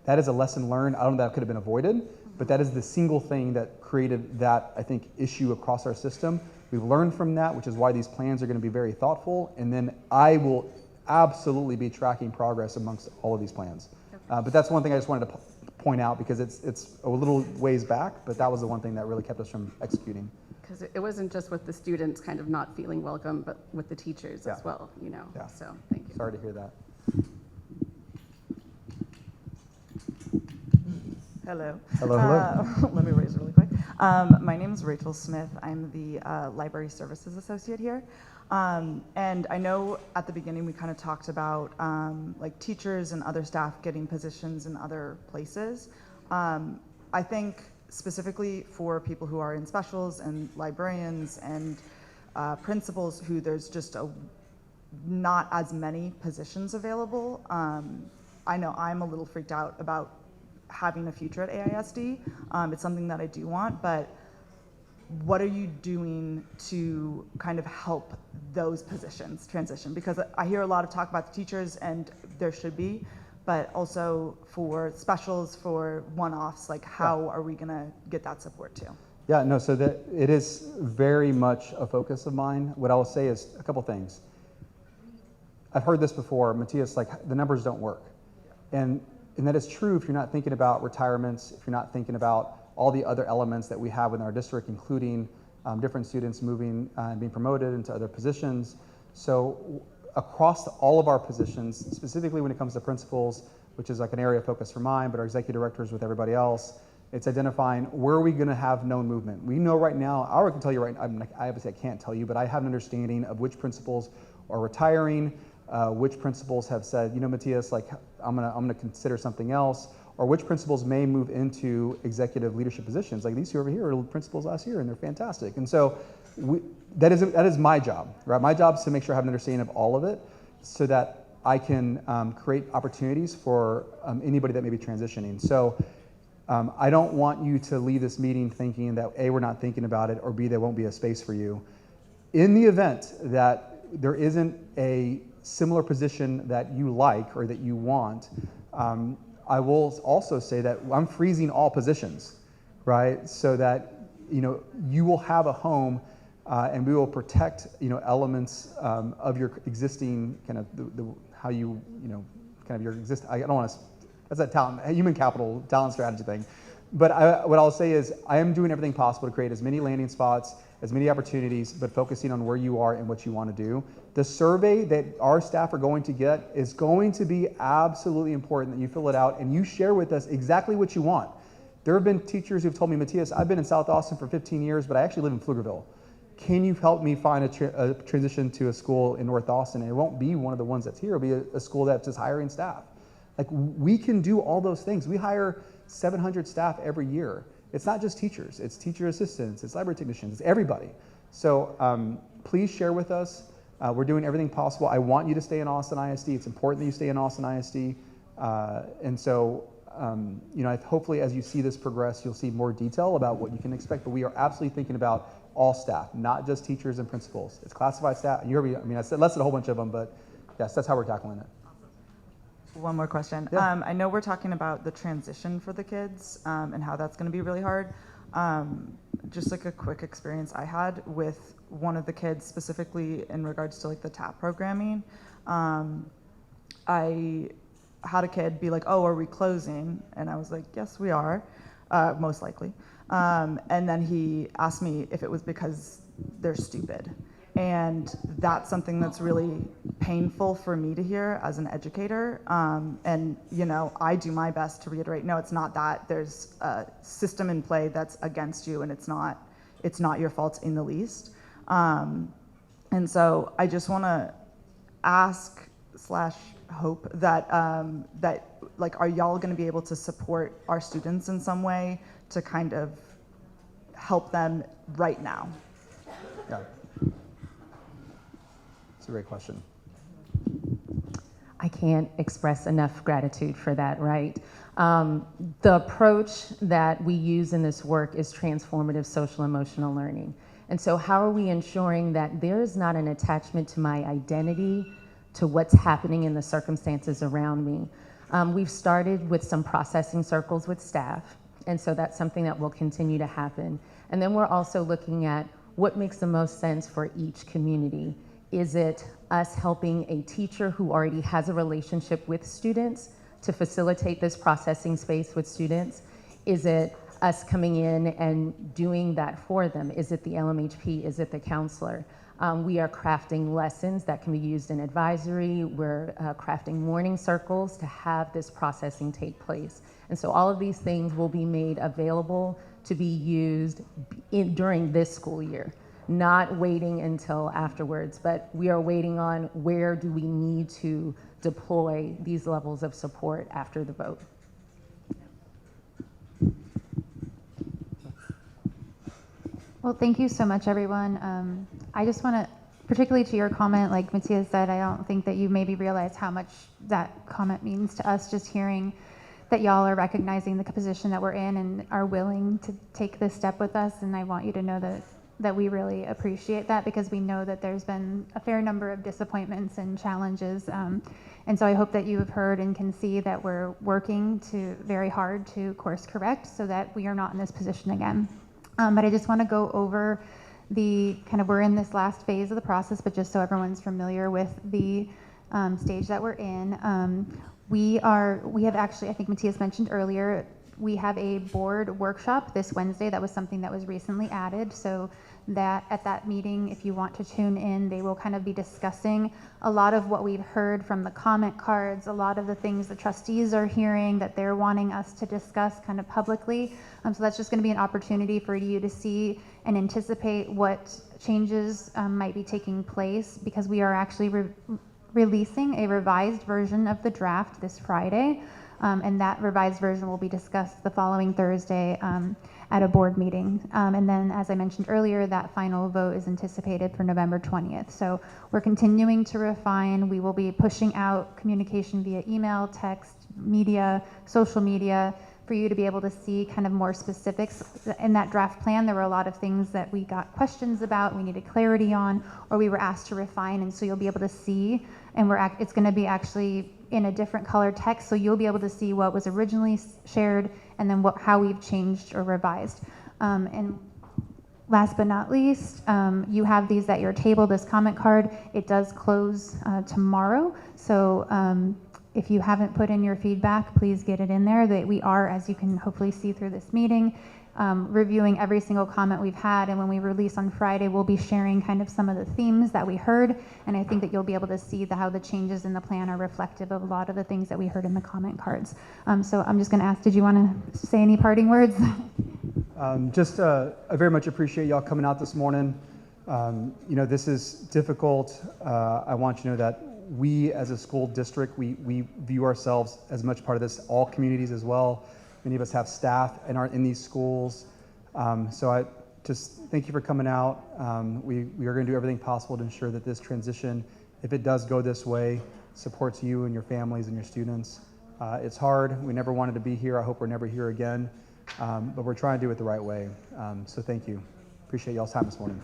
C: That is a lesson learned. I don't know if that could have been avoided, but that is the single thing that created that, I think, issue across our system. We've learned from that, which is why these plans are going to be very thoughtful, and then I will absolutely be tracking progress amongst all of these plans. But that's one thing I just wanted to point out because it's a little ways back, but that was the one thing that really kept us from executing.
Q: Because it wasn't just with the students kind of not feeling welcome, but with the teachers as well,
C: Yeah.
Q: So thank you.
C: Sorry to hear that.
R: Hello.
C: Hello.
R: Let me raise it really quick. My name is Rachel Smith. I'm the Library Services Associate here. And I know at the beginning we kind of talked about like teachers and other staff getting positions in other places. I think specifically for people who are in specials and librarians and principals who there's just not as many positions available. I know I'm a little freaked out about having a future at AISD. It's something that I do want, but what are you doing to kind of help those positions transition? Because I hear a lot of talk about the teachers, and there should be, but also for specials, for one-offs, like how are we gonna get that support too?
C: Yeah, no, so that it is very much a focus of mine. What I will say is a couple things. I've heard this before, Matthias, like the numbers don't work. And that is true if you're not thinking about retirements, if you're not thinking about all the other elements that we have in our district, including different students moving and being promoted into other positions. So across all of our positions, specifically when it comes to principals, which is like an area of focus for mine, but our executive directors with everybody else, it's identifying where are we going to have known movement. We know right now, I can tell you right now, I obviously can't tell you, but I have an understanding of which principals are retiring, which principals have said, Matthias, like I'm gonna consider something else, or which principals may move into executive leadership positions. Like these two over here are principals last year, and they're fantastic. And so that is my job, right? My job is to make sure I have an understanding of all of it, so that I can create opportunities for anybody that may be transitioning. So I don't want you to leave this meeting thinking that A, we're not thinking about it, or B, there won't be a space for you. In the event that there isn't a similar position that you like or that you want, I will also say that I'm freezing all positions, right? So that you will have a home, and we will protect elements of your existing kind of how you kind of your exist. I don't want to. That's that talent, human capital talent strategy thing. But what I'll say is I am doing everything possible to create as many landing spots, as many opportunities, but focusing on where you are and what you want to do. The survey that our staff are going to get is going to be absolutely important that you fill it out and you share with us exactly what you want. There have been teachers who've told me, Matthias, I've been in South Austin for 15 years, but I actually live in Pflugerville. Can you help me find a transition to a school in North Austin? And it won't be one of the ones that's here. It'll be a school that's just hiring staff. Like, we can do all those things. We hire 700 staff every year. It's not just teachers. It's teacher assistants. It's library technicians. It's everybody. So please share with us. We're doing everything possible. I want you to stay in Austin ISD. It's important that you stay in Austin ISD. And so, hopefully as you see this progress, you'll see more detail about what you can expect. But we are absolutely thinking about all staff, not just teachers and principals. It's classified staff. I said listed a whole bunch of them, but yes, that's how we're tackling it.
R: One more question.
C: Yeah.
R: I know we're talking about the transition for the kids and how that's going to be really hard. just like a quick experience I had with one of the kids, specifically in regards to like the TAP programming. I had a kid be like, "Oh, are we closing?" And I was like, "Yes, we are, most likely." And then he asked me if it was because they're stupid. And that's something that's really painful for me to hear as an educator. And, you know, I do my best to reiterate, no, it's not that. There's a system in play that's against you, and it's not your fault in the least. And so I just want to ask / hope that, like, are y'all going to be able to support our students in some way to kind of help them right now?
C: Yeah. It's a great question.
P: I can't express enough gratitude for that, right? The approach that we use in this work is transformative social emotional learning. And so how are we ensuring that there is not an attachment to my identity, to what's happening in the circumstances around me? We've started with some processing circles with staff, and so that's something that will continue to happen. And then we're also looking at what makes the most sense for each community. Is it us helping a teacher who already has a relationship with students to facilitate this processing space with students? Is it us coming in and doing that for them? Is it the LMHP? Is it the counselor? We are crafting lessons that can be used in advisory. We're crafting morning circles to have this processing take place. And so all of these things will be made available to be used during this school year, not waiting until afterwards, but we are waiting on where do we need to deploy these levels of support after the vote.
B: Well, thank you so much, everyone. I just want to, particularly to your comment, like Matthias said, I don't think that you maybe realize how much that comment means to us, just hearing that y'all are recognizing the position that we're in and are willing to take this step with us. And I want you to know that we really appreciate that, because we know that there's been a fair number of disappointments and challenges. And so I hope that you have heard and can see that we're working very hard to course correct so that we are not in this position again. But I just want to go over we're in this last phase of the process, but just so everyone's familiar with the stage that we're in. We have actually, I think Matthias mentioned earlier, we have a board workshop this Wednesday. That was something that was recently added. So that at that meeting, if you want to tune in, they will kind of be discussing a lot of what we've heard from the comment cards, a lot of the things the trustees are hearing that they're wanting us to discuss kind of publicly. So that's just going to be an opportunity for you to see and anticipate what changes might be taking place, because we are actually releasing a revised version of the draft this Friday. And that revised version will be discussed the following Thursday at a board meeting. And then, as I mentioned earlier, that final vote is anticipated for November 20th. So we're continuing to refine. We will be pushing out communication via email, text, media, social media, for you to be able to see kind of more specifics. In that draft plan, there were a lot of things that we got questions about, we needed clarity on, or we were asked to refine, and so you'll be able to see, and it's going to be actually in a different color text, so you'll be able to see what was originally shared and then how we've changed or revised. And last but not least, you have these at your table, this comment card. It does close tomorrow, so if you haven't put in your feedback, please get it in there. That we are, as you can hopefully see through this meeting, reviewing every single comment we've had, and when we release on Friday, we'll be sharing kind of some of the themes that we heard, and I think that you'll be able to see how the changes in the plan are reflective of a lot of the things that we heard in the comment cards. So I'm just going to ask, did you want to say any parting words?
C: I very much appreciate y'all coming out this morning. You know, this is difficult. I want you to know that we as a school district, we view ourselves as much part of this, all communities as well. Many of us have staff and are in these schools. So I just thank you for coming out. We are going to do everything possible to ensure that this transition, if it does go this way, supports you and your families and your students. It's hard. We never wanted to be here. I hope we're never here again. But we're trying to do it the right way. So thank you. Appreciate y'all's time this morning.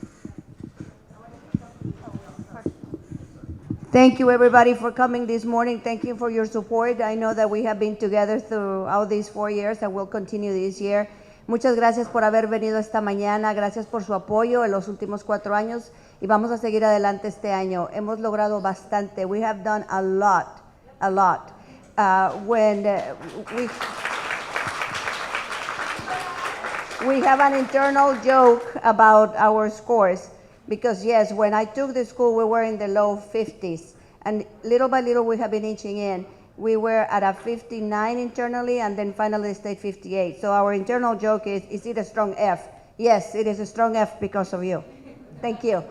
A: Thank you, everybody, for coming this morning. Thank you for your support. I know that we have been together throughout these 4 years, and we'll continue this year. Muchas gracias por haber venido esta mañana, gracias por su apoyo en los últimos 4 años y vamos a seguir adelante este año. Hemos logrado bastante. We have done a lot, a lot. We have an internal joke about our scores because yes, when I took the school, we were in the low 50s, and little by little we have been inching in. We were at a 59 internally, and then finally stayed 58. So our internal joke is it a strong F? Yes, it is a strong F because of you. Thank you.